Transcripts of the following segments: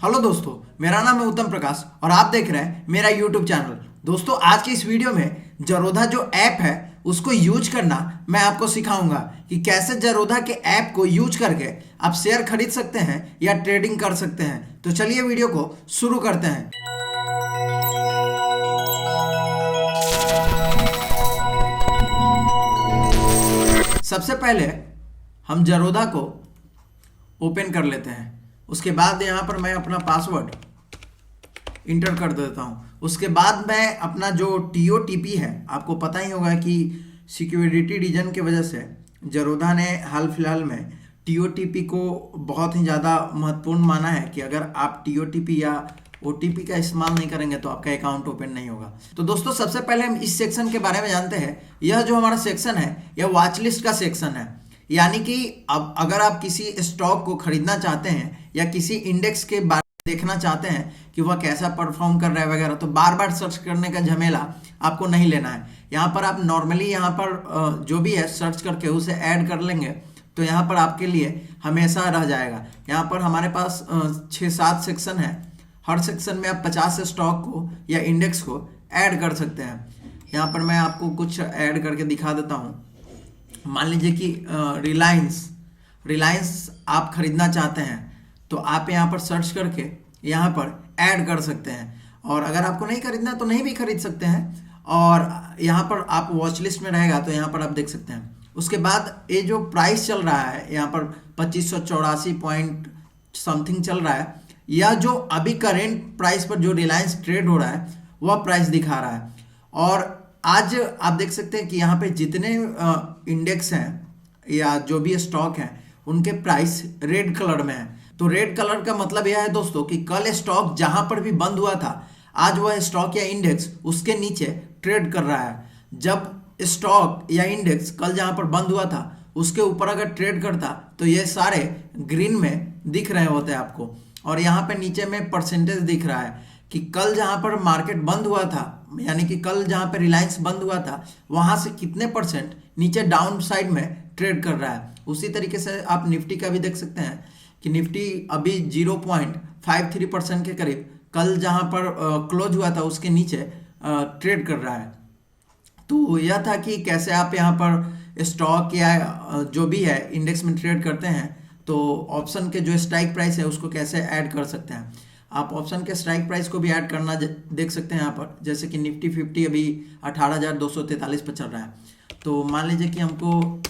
Hello दोस्तों, मेरा नाम है उत्तम प्रकाश और आप देख रहे हैं मेरा यूट्यूब चैनल। दोस्तों, आज की इस वीडियो में जरोधा जो ऐप है उसको यूज करना मैं आपको सिखाऊंगा कि कैसे जरोधा के ऐप को यूज करके आप शेयर खरीद सकते हैं या ट्रेडिंग कर सकते हैं। तो चलिए वीडियो को शुरू करते हैं। सबसे पहले हम जरोधा को ओपन कर लेते हैं। उसके बाद यहाँ पर मैं अपना पासवर्ड इंटर कर देता हूँ। उसके बाद मैं अपना जो TOTP है, आपको पता ही होगा कि सिक्योरिटी रीजन की वजह से जरोधा ने हाल फिलहाल में TOTP को बहुत ही ज़्यादा महत्वपूर्ण माना है कि अगर आप TOTP या OTP का इस्तेमाल नहीं करेंगे तो आपका अकाउंट ओपन नहीं होगा। तो दोस्तों, सबसे पहले हम इस सेक्शन के बारे में जानते हैं। यह जो हमारा सेक्शन है यह वॉच लिस्ट का सेक्शन है, यानी कि अब अगर आप किसी स्टॉक को खरीदना चाहते हैं या किसी इंडेक्स के बारे में देखना चाहते हैं कि वह कैसा परफॉर्म कर रहा है वगैरह, तो बार बार सर्च करने का झमेला आपको नहीं लेना है। यहाँ पर आप नॉर्मली यहाँ पर जो भी है सर्च करके उसे ऐड कर लेंगे तो यहाँ पर आपके लिए हमेशा रह जाएगा। यहाँ पर हमारे पास 6-7 सेक्शन है। हर सेक्शन में आप 50 स्टॉक को या इंडेक्स को ऐड कर सकते हैं। यहाँ पर मैं आपको कुछ ऐड करके दिखा देता हूँ। मान लीजिए कि रिलायंस आप खरीदना चाहते हैं तो आप यहाँ पर सर्च करके यहाँ पर ऐड कर सकते हैं, और अगर आपको नहीं खरीदना तो नहीं भी खरीद सकते हैं। और यहाँ पर आप वॉच लिस्ट में रहेगा तो यहाँ पर आप देख सकते हैं। उसके बाद ये जो प्राइस चल रहा है यहाँ पर 2584 पॉइंट समथिंग चल रहा है, या जो अभी करेंट प्राइस पर जो रिलायंस ट्रेड हो रहा है वह प्राइस दिखा रहा है। और आज आप देख सकते हैं कि यहाँ पे जितने इंडेक्स हैं या जो भी स्टॉक हैं उनके प्राइस रेड कलर में है। तो रेड कलर का मतलब यह है दोस्तों कि कल स्टॉक जहां पर भी बंद हुआ था, आज वह स्टॉक या इंडेक्स उसके नीचे ट्रेड कर रहा है। जब स्टॉक या इंडेक्स कल जहां पर बंद हुआ था उसके ऊपर अगर ट्रेड करता तो ये सारे ग्रीन में दिख रहे होते हैं आपको। और यहाँ पे नीचे में परसेंटेज दिख रहा है कि कल जहां पर मार्केट बंद हुआ था, यानी कि कल जहां पर रिलायंस बंद हुआ था वहां से कितने परसेंट नीचे डाउन साइड में ट्रेड कर रहा है। उसी तरीके से आप निफ्टी का भी देख सकते हैं कि निफ्टी अभी 0.53% के करीब कल जहां पर क्लोज हुआ था उसके नीचे ट्रेड कर रहा है। तो यह था कि कैसे आप यहाँ पर स्टॉक या जो भी है इंडेक्स में ट्रेड करते हैं तो ऑप्शन के जो स्ट्राइक प्राइस है उसको कैसे ऐड कर सकते हैं। आप ऑप्शन के स्ट्राइक प्राइस को भी ऐड करना देख सकते हैं यहाँ पर। जैसे कि निफ्टी 50 अभी 18,243 पर चल रहा है। तो मान लीजिए कि हमको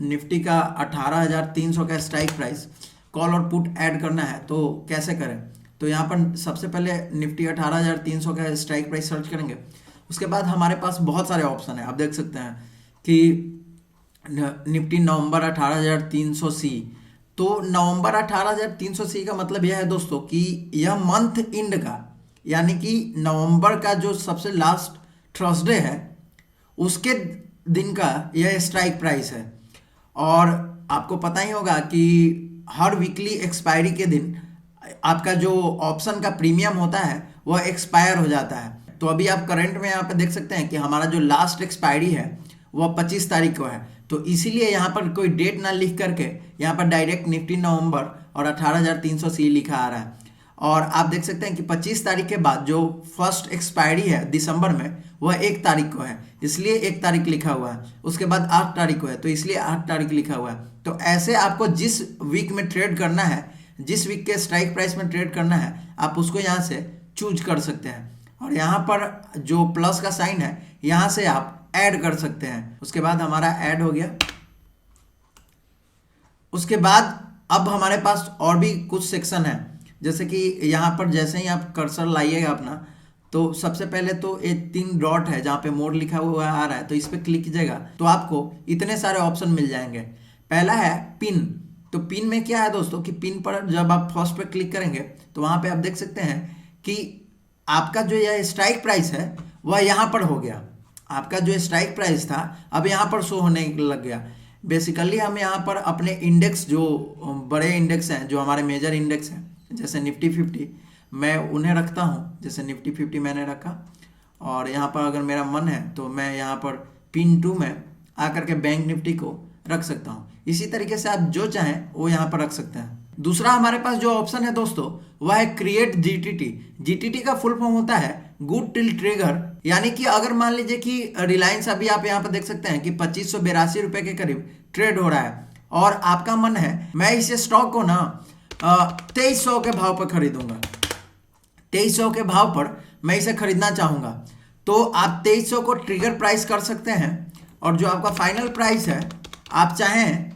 निफ्टी का 18,300 का स्ट्राइक प्राइस कॉल और पुट ऐड करना है, तो कैसे करें। तो यहाँ पर सबसे पहले निफ्टी 18,300 का स्ट्राइक प्राइस सर्च करेंगे। उसके बाद हमारे पास बहुत सारे ऑप्शन है। आप देख सकते हैं कि निफ्टी नवंबर 18,300C। तो नवंबर 18,300C का मतलब यह है दोस्तों कि यह मंथ एंड का, यानी कि नवंबर का जो सबसे लास्ट थर्सडे है उसके दिन का यह स्ट्राइक प्राइस है। और आपको पता ही होगा कि हर वीकली एक्सपायरी के दिन आपका जो ऑप्शन का प्रीमियम होता है वह एक्सपायर हो जाता है। तो अभी आप करंट में यहाँ पे देख सकते हैं कि हमारा जो लास्ट एक्सपायरी है वह 25 तारीख को है। तो इसीलिए यहाँ पर कोई डेट ना लिख करके यहाँ पर डायरेक्ट निफ्टी नवंबर और 18,300C लिखा आ रहा है। और आप देख सकते हैं कि 25 तारीख के बाद जो फर्स्ट एक्सपायरी है दिसंबर में वह 1 तारीख को है, इसलिए 1 तारीख लिखा हुआ है। उसके बाद 8 तारीख को है तो इसलिए 8 तारीख लिखा हुआ है। तो ऐसे आपको जिस वीक में ट्रेड करना है, जिस वीक के स्ट्राइक प्राइस में ट्रेड करना है, आप उसको यहाँ से चूज कर सकते हैं। और यहाँ पर जो प्लस का साइन है यहाँ से आप ऐड कर सकते हैं। उसके बाद हमारा ऐड हो गया। उसके बाद अब हमारे पास और भी कुछ सेक्शन है। जैसे कि यहाँ पर जैसे ही आप कर्सर लाइएगा अपना, तो सबसे पहले तो ये 3 डॉट है जहाँ पे मोड लिखा हुआ आ रहा है, तो इस पर क्लिक कीजिएगा तो आपको इतने सारे ऑप्शन मिल जाएंगे। पहला है पिन। तो पिन में क्या है दोस्तों कि पिन पर जब आप फर्स्ट पे क्लिक करेंगे तो वहाँ पे आप देख सकते हैं कि आपका जो यह स्ट्राइक प्राइस है वह यहाँ पर हो गया। आपका जो स्ट्राइक प्राइस था अब यहाँ पर शो होने लग गया। बेसिकली हम यहाँ पर अपने इंडेक्स, जो बड़े इंडेक्स हैं, जो हमारे मेजर इंडेक्स हैं, जैसे निफ्टी 50, मैं उन्हें रखता हूँ। जैसे निफ्टी 50 मैंने रखा, और यहाँ पर अगर मेरा मन है तो मैं यहाँ पर पिन 2 में आकर के बैंक निफ्टी को रख सकता हूँ। इसी तरीके से आप जो चाहें वो यहाँ पर रख सकते हैं। दूसरा हमारे पास जो ऑप्शन है दोस्तों वह है क्रिएट जीटीटी। जीटीटी का फुल फॉर्म होता है गुड टिल ट्रिगर, यानी कि अगर मान लीजिए कि रिलायंस अभी आप यहाँ पर देख सकते हैं कि 2582 रुपए के करीब ट्रेड हो रहा है और आपका मन है मैं इस स्टॉक को ना 2300 के भाव पर खरीदूंगा, 2300 के भाव पर मैं इसे खरीदना चाहूंगा, तो आप 2300 को ट्रिगर प्राइस कर सकते हैं और जो आपका फाइनल प्राइस है आप चाहें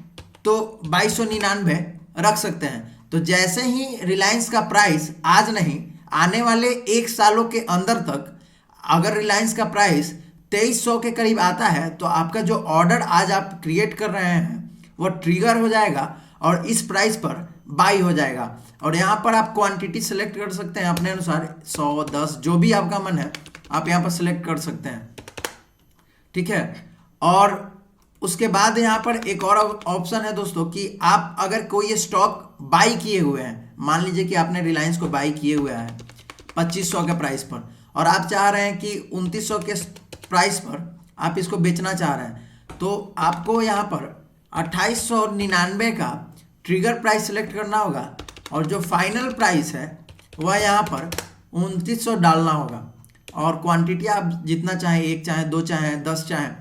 तो 2299 रख सकते हैं। तो जैसे ही रिलायंस का प्राइस आज नहीं आने वाले 1 सालों के अंदर तक अगर रिलायंस का प्राइस 2300 के करीब आता है तो आपका जो ऑर्डर आज आप क्रिएट कर रहे हैं वो ट्रिगर हो जाएगा और इस प्राइस पर बाई हो जाएगा। और यहाँ पर आप क्वांटिटी सेलेक्ट कर सकते हैं अपने अनुसार, 100 10 जो भी आपका मन है आप यहाँ पर सिलेक्ट कर सकते हैं, ठीक है। और उसके बाद यहाँ पर एक और ऑप्शन है दोस्तों कि आप अगर कोई स्टॉक बाई किए हुए हैं, मान लीजिए कि आपने रिलायंस को बाई किए हुए हैं 2500 के प्राइस पर और आप चाह रहे हैं कि 2900 के प्राइस पर आप इसको बेचना चाह रहे हैं, तो आपको यहाँ पर 2899 का ट्रिगर प्राइस सेलेक्ट करना होगा और जो फाइनल प्राइस है वह यहाँ पर 2900 डालना होगा और क्वांटिटी आप जितना चाहें, 1 चाहें 2 चाहें 10 चाहें।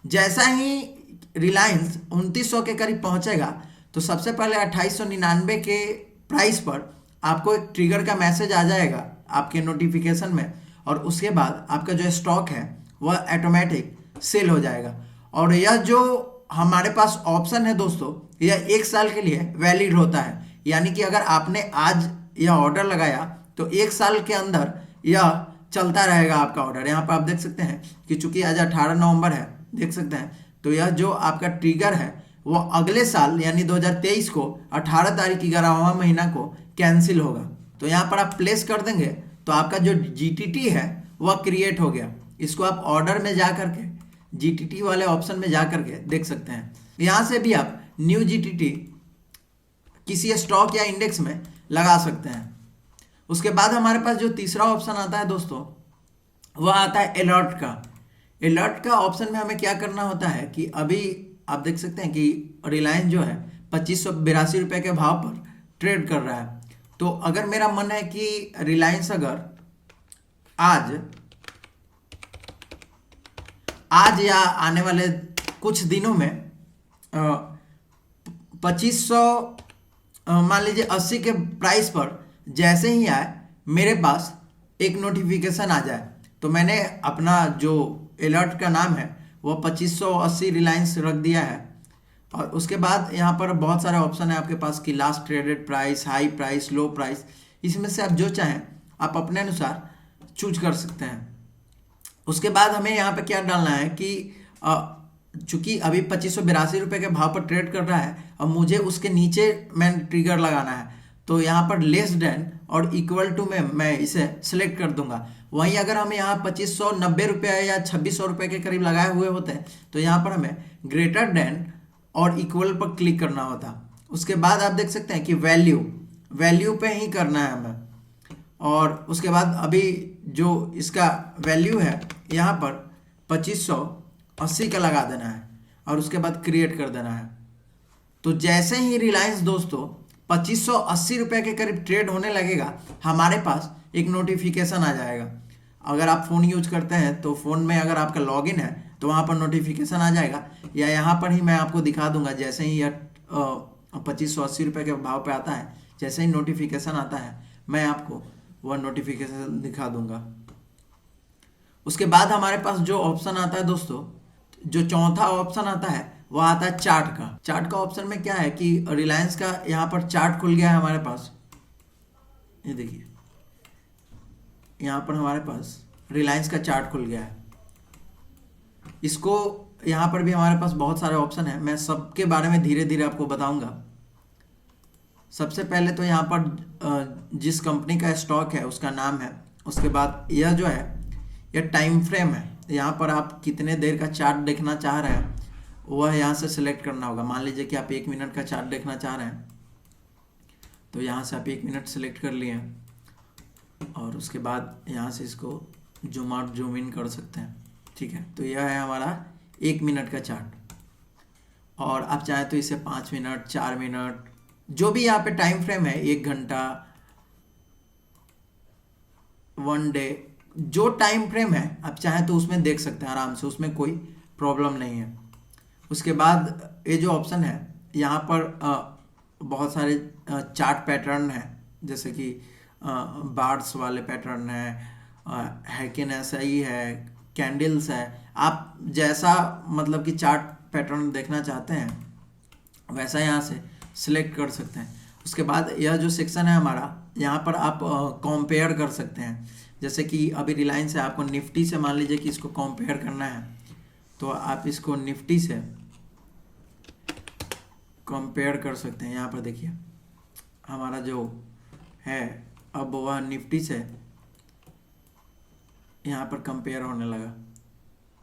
जैसा ही रिलायंस 2900 के करीब पहुंचेगा तो सबसे पहले 2899 के प्राइस पर आपको एक ट्रिगर का मैसेज आ जाएगा आपके नोटिफिकेशन में और उसके बाद आपका जो स्टॉक है वह ऑटोमेटिक सेल हो जाएगा। और यह जो हमारे पास ऑप्शन है दोस्तों यह 1 साल के लिए वैलिड होता है, यानी कि अगर आपने आज यह ऑर्डर लगाया तो 1 साल के अंदर यह चलता रहेगा आपका ऑर्डर। यहाँ पर आप देख सकते हैं कि चूंकि आज 18 नवंबर है, देख सकते हैं, तो यह जो आपका ट्रिगर है वो अगले साल यानी 2023 को 18 तारीख 11वां महीना को कैंसिल होगा। तो यहाँ पर आप प्लेस कर देंगे तो आपका जो जीटीटी है वह क्रिएट हो गया। इसको आप ऑर्डर में जा करके जीटीटी वाले ऑप्शन में जा करके देख सकते हैं। यहाँ से भी आप न्यू जीटीटी किसी स्टॉक या इंडेक्स में लगा सकते हैं। उसके बाद हमारे पास जो तीसरा ऑप्शन आता है दोस्तों वह आता है अलर्ट का। अलर्ट का ऑप्शन में हमें क्या करना होता है कि अभी आप देख सकते हैं कि रिलायंस जो है 2582 रुपए के भाव पर ट्रेड कर रहा है। तो अगर मेरा मन है कि रिलायंस अगर आज या आने वाले कुछ दिनों में 2500 मान लीजिए 80 के प्राइस पर जैसे ही आए मेरे पास एक नोटिफिकेशन आ जाए, तो मैंने अपना जो अलर्ट का नाम है वो 2580 रिलायंस रख दिया है। और उसके बाद यहाँ पर बहुत सारे ऑप्शन है आपके पास कि last traded price, high price, लो प्राइस, इसमें से आप जो चाहें आप अपने अनुसार चूज कर सकते हैं। उसके बाद हमें यहाँ पे क्या डालना है कि चूंकि अभी 2582 रुपये के भाव पर ट्रेड कर रहा है और मुझे उसके नीचे मैंने ट्रिगर लगाना है, तो यहाँ पर लेस देन और इक्वल टू में मैं इसे सिलेक्ट कर दूंगा। वहीं अगर हम यहाँ 2590 रुपये या 2600 रुपये के करीब लगाए हुए होते हैं तो यहाँ पर हमें ग्रेटर देन और इक्वल पर क्लिक करना होता। उसके बाद आप देख सकते हैं कि वैल्यू पे ही करना है हमें। और उसके बाद अभी जो इसका वैल्यू है यहाँ पर 2580 का लगा देना है और उसके बाद क्रिएट कर देना है। तो जैसे ही रिलायंस दोस्तों 2580 रुपये के करीब ट्रेड होने लगेगा हमारे पास एक नोटिफिकेशन आ जाएगा। अगर आप फ़ोन यूज करते हैं तो फ़ोन में अगर आपका लॉगिन है तो वहाँ पर नोटिफिकेशन आ जाएगा, या यहाँ पर ही मैं आपको दिखा दूंगा। जैसे ही यह 2580 रुपये के भाव पे आता है, जैसे ही नोटिफिकेशन आता है मैं आपको वह नोटिफिकेशन दिखा दूंगा। उसके बाद हमारे पास जो ऑप्शन आता है दोस्तों, जो चौथा ऑप्शन आता है वह आता है चार्ट का। चार्ट का ऑप्शन में क्या है कि रिलायंस का यहाँ पर चार्ट खुल गया है हमारे पास। ये देखिए यहाँ पर हमारे पास रिलायंस का चार्ट खुल गया है। इसको यहाँ पर भी हमारे पास बहुत सारे ऑप्शन है, मैं सबके बारे में धीरे धीरे आपको बताऊंगा। सबसे पहले तो यहाँ पर जिस कंपनी का स्टॉक है उसका नाम है। उसके बाद यह जो है यह टाइम फ्रेम है, यहाँ पर आप कितने देर का चार्ट देखना चाह रहे हैं वह यहाँ से सिलेक्ट करना होगा। मान लीजिए कि आप 1 मिनट का चार्ट देखना चाह रहे हैं तो यहाँ से आप 1 मिनट सेलेक्ट कर लिए और उसके बाद यहाँ से इसको जूम आउट जूम इन कर सकते हैं, ठीक है। तो यह है हमारा 1 मिनट का चार्ट। और आप चाहें तो इसे 5 मिनट, 4 मिनट, जो भी यहाँ पे टाइम फ्रेम है, 1 घंटा, 1 डे, जो टाइम फ्रेम है आप चाहें तो उसमें देख सकते हैं आराम से, उसमें कोई प्रॉब्लम नहीं है। उसके बाद ये जो ऑप्शन है यहाँ पर बहुत सारे चार्ट पैटर्न है, जैसे कि बार्स वाले पैटर्न है, हैकिन ऐसा ही है, कैंडल्स है। आप जैसा मतलब कि चार्ट पैटर्न देखना चाहते हैं वैसा यहाँ से सिलेक्ट कर सकते हैं। उसके बाद यह जो सेक्शन है हमारा, यहाँ पर आप कंपेयर कर सकते हैं। जैसे कि अभी रिलायंस है, आपको निफ्टी से मान लीजिए कि इसको कंपेयर करना है, तो आप इसको निफ्टी से कंपेयर कर सकते हैं। यहाँ पर देखिए हमारा जो है अब वह निफ्टी से यहाँ पर कंपेयर होने लगा।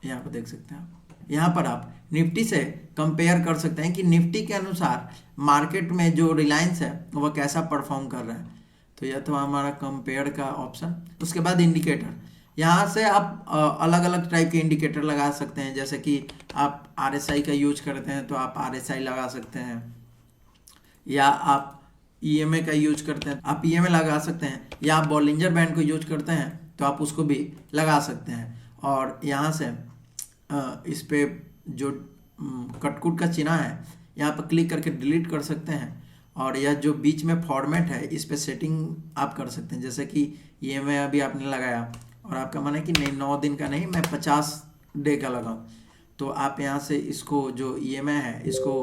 यहाँ पर देख सकते हैं आप, यहाँ पर आप निफ्टी से कंपेयर कर सकते हैं कि निफ्टी के अनुसार मार्केट में जो रिलायंस है वह कैसा परफॉर्म कर रहा है। तो यह तो हमारा कंपेयर का ऑप्शन। उसके बाद इंडिकेटर, यहाँ से आप अलग अलग टाइप के इंडिकेटर लगा सकते हैं। जैसे कि आप आरएसआई का यूज करते हैं तो आप आरएसआई लगा सकते हैं, या आप ईएमए का यूज करते हैं आप ईएमए लगा सकते हैं, या आप बॉलिंजर बैंड को यूज करते हैं तो आप उसको भी लगा सकते हैं। और यहाँ से इस पे जो कटकुट का चिन्ह है यहाँ पर क्लिक करके डिलीट कर सकते हैं। और यह जो बीच में फॉर्मेट है इस पे सेटिंग आप कर सकते हैं। जैसे कि ईएमए अभी आपने लगाया और आपका मन है कि नहीं 9 दिन का नहीं, मैं 50 डे का लगाऊं, तो आप यहाँ से इसको जो ईएमए है इसको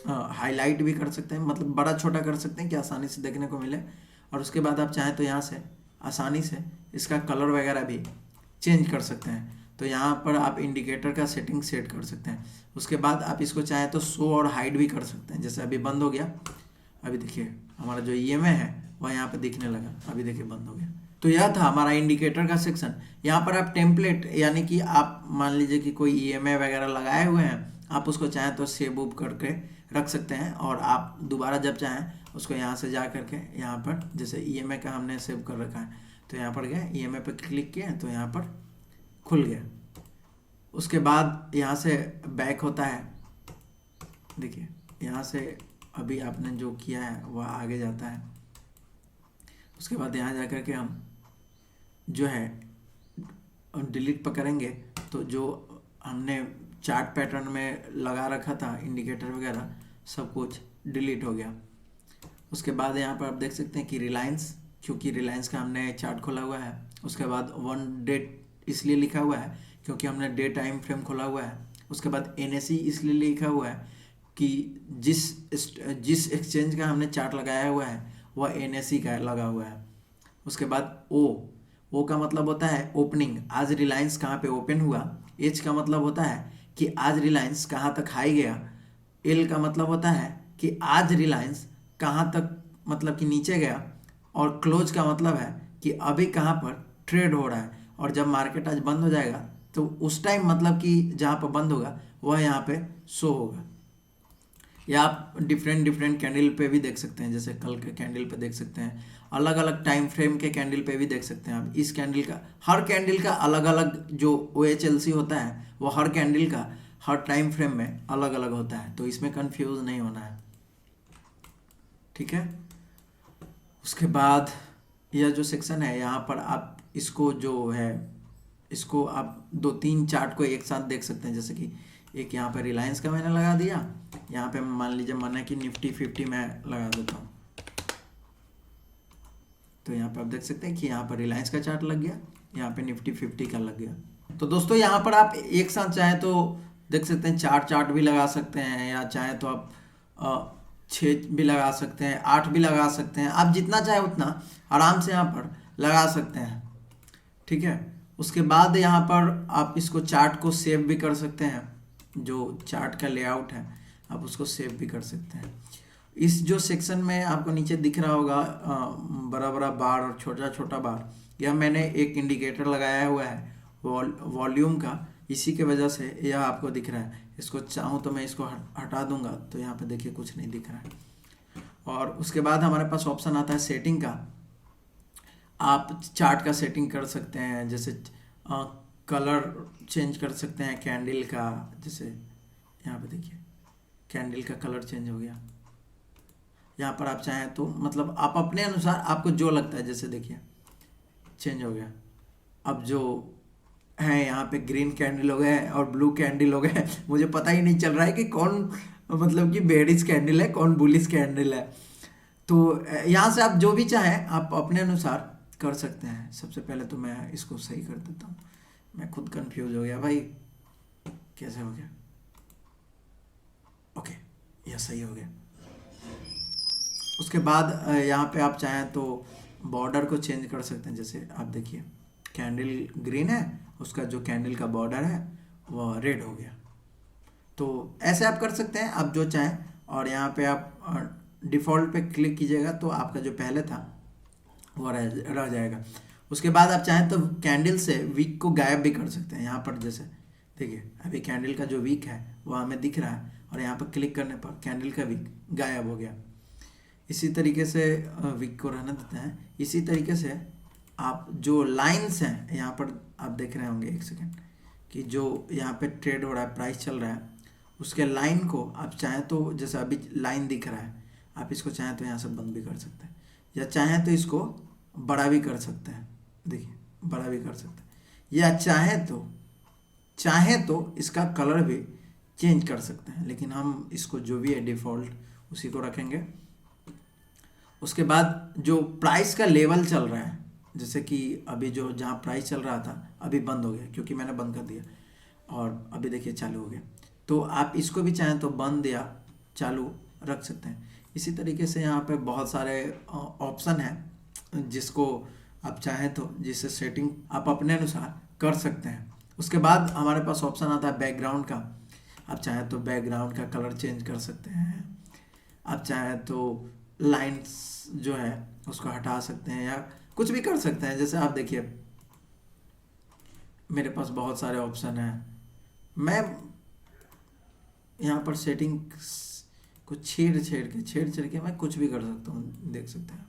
हाईलाइट भी कर सकते हैं, मतलब बड़ा छोटा कर सकते हैं कि आसानी से देखने को मिले। और उसके बाद आप चाहें तो यहाँ से आसानी से इसका कलर वगैरह भी चेंज कर सकते हैं। तो यहाँ पर आप इंडिकेटर का सेटिंग सेट कर सकते हैं। उसके बाद आप इसको चाहें तो शो और हाइड भी कर सकते हैं। जैसे अभी बंद हो गया, अभी देखिए हमारा जो ईएमए है वह यहाँ पे दिखने लगा, अभी देखिए बंद हो गया। तो यह था हमारा इंडिकेटर का सेक्शन। यहाँ पर आप टेम्पलेट, यानी कि आप मान लीजिए कि कोई ईएमए वगैरह लगाए हुए हैं, आप उसको चाहें तो सेव उव करके रख सकते हैं। और आप दोबारा जब चाहें उसको यहाँ से जा करके यहाँ पर, जैसे ईएमए का हमने सेव कर रखा है तो यहाँ पर गए, ईएमए पर क्लिक किए तो यहाँ पर खुल गया। उसके बाद यहाँ से बैक होता है, देखिए यहाँ से अभी आपने जो किया है वह आगे जाता है। उसके बाद यहाँ जा कर के हम जो है डिलीट पकड़ेंगे तो जो हमने चार्ट पैटर्न में लगा रखा था इंडिकेटर वगैरह सब कुछ डिलीट हो गया। उसके बाद यहाँ पर आप देख सकते हैं कि रिलायंस, क्योंकि रिलायंस का हमने चार्ट खोला हुआ है। उसके बाद 1 डेट इसलिए लिखा हुआ है क्योंकि हमने डे टाइम फ्रेम खोला हुआ है। उसके बाद एनएसई इसलिए लिखा हुआ है कि जिस एक्सचेंज का हमने चार्ट लगाया हुआ है वह एनएसई का लगा हुआ है। उसके बाद ओ का मतलब होता है ओपनिंग, आज रिलायंस कहाँ पे ओपन हुआ। एच का मतलब होता है कि आज रिलायंस कहाँ तक हाई गया। एल का मतलब होता है कि आज रिलायंस कहाँ तक मतलब कि नीचे गया। और क्लोज का मतलब है कि अभी कहाँ पर ट्रेड हो रहा है। और जब मार्केट आज बंद हो जाएगा तो उस टाइम मतलब कि जहाँ पर बंद होगा वह यहाँ पे शो होगा। या आप डिफरेंट डिफरेंट कैंडल पे भी देख सकते हैं, जैसे कल के कैंडल पे देख सकते हैं, अलग अलग टाइम फ्रेम के कैंडल पे भी देख सकते हैं आप। इस कैंडल का, हर कैंडल का अलग अलग जो OHLC होता है वो हर कैंडल का हर टाइम फ्रेम में अलग अलग होता है, तो इसमें कंफ्यूज नहीं होना है, ठीक है। उसके बाद यह जो सेक्शन है यहाँ पर आप इसको जो है इसको आप 2-3 चार्ट को एक साथ देख सकते हैं। जैसे कि एक यहाँ पे रिलायंस का मैंने लगा दिया, यहाँ पे मान लीजिए मन है कि निफ्टी 50 में लगा देता हूँ, तो यहाँ पे आप देख सकते हैं कि यहाँ पर रिलायंस का चार्ट लग गया, यहाँ पे निफ्टी 50 का लग गया। तो दोस्तों यहाँ पर आप एक साथ चाहें तो देख सकते हैं, 4 चार्ट भी लगा सकते हैं, या चाहें तो आप 6 भी लगा सकते हैं, 8 भी लगा सकते हैं, आप जितना चाहे उतना आराम से यहाँ पर लगा सकते हैं, ठीक है। उसके बाद यहाँ पर आप इसको चार्ट को सेव भी कर सकते हैं, जो चार्ट का लेआउट है आप उसको सेव भी कर सकते हैं। इस जो सेक्शन में आपको नीचे दिख रहा होगा बड़ा बड़ा बार और छोटा छोटा बार, यह मैंने एक इंडिकेटर लगाया हुआ है वॉल्यूम का, इसी के वजह से यह आपको दिख रहा है। इसको चाहूँ तो मैं इसको हटा दूंगा तो यहाँ पे देखिए कुछ नहीं दिख रहा है। और उसके बाद हमारे पास ऑप्शन आता है सेटिंग का, आप चार्ट का सेटिंग कर सकते हैं, जैसे कलर चेंज कर सकते हैं कैंडल का, जैसे यहाँ पे देखिए कैंडल का कलर चेंज हो गया, यहाँ पर आप चाहें तो मतलब आप अपने अनुसार आपको जो लगता है, जैसे देखिए चेंज हो गया। अब जो है यहाँ पे ग्रीन कैंडल हो गए और ब्लू कैंडल हो गए मुझे पता ही नहीं चल रहा है कि कौन मतलब कि बेरिश कैंडल है कौन बुलिश कैंडल है। तो यहाँ से आप जो भी चाहें आप अपने अनुसार कर सकते हैं। सबसे पहले तो मैं इसको सही कर देता हूँ, मैं खुद कंफ्यूज हो गया भाई, कैसे हो गया। ओके, यह सही हो गया। उसके बाद यहाँ पे आप चाहें तो बॉर्डर को चेंज कर सकते हैं। जैसे आप देखिए कैंडल ग्रीन है, उसका जो कैंडल का बॉर्डर है वह रेड हो गया। तो ऐसे आप कर सकते हैं आप जो चाहें। और यहाँ पे आप डिफ़ॉल्ट पे क्लिक कीजिएगा तो आपका जो पहले था वो रह जाएगा। उसके बाद आप चाहें तो कैंडल से वीक को गायब भी कर सकते हैं। यहाँ पर जैसे देखिए अभी कैंडल का जो वीक है वो हमें दिख रहा है और यहाँ पर क्लिक करने पर कैंडल का वीक गायब हो गया। इसी तरीके से वीक को रहने देते हैं। इसी तरीके से आप जो लाइंस हैं यहाँ पर आप देख रहे होंगे, एक सेकेंड, कि जो यहाँ पे ट्रेड हो रहा है, प्राइस चल रहा है, उसके लाइन को आप चाहें तो जैसे अभी लाइन दिख रहा है, आप इसको चाहें तो यहाँ से बंद भी कर सकते हैं या चाहें तो इसको बड़ा भी कर सकते हैं। देखिए बड़ा भी कर सकते हैं या चाहें तो इसका कलर भी चेंज कर सकते हैं, लेकिन हम इसको जो भी है डिफ़ॉल्ट उसी को रखेंगे। उसके बाद जो प्राइस का लेवल चल रहा है, जैसे कि अभी जो जहाँ प्राइस चल रहा था अभी बंद हो गया क्योंकि मैंने बंद कर दिया और अभी देखिए चालू हो गया। तो आप इसको भी चाहें तो बंद या चालू रख सकते हैं। इसी तरीके से यहाँ पे बहुत सारे ऑप्शन हैं जिसको आप चाहें तो जिससे सेटिंग आप अपने अनुसार कर सकते हैं। उसके बाद हमारे पास ऑप्शन आता है बैकग्राउंड का। आप चाहें तो बैकग्राउंड का कलर चेंज कर सकते हैं, आप चाहें तो लाइंस जो है उसको हटा सकते हैं या कुछ भी कर सकते हैं। जैसे आप देखिए मेरे पास बहुत सारे ऑप्शन हैं, मैं यहाँ पर सेटिंग को छेड़ के मैं कुछ भी कर सकता हूँ। देख सकते हैं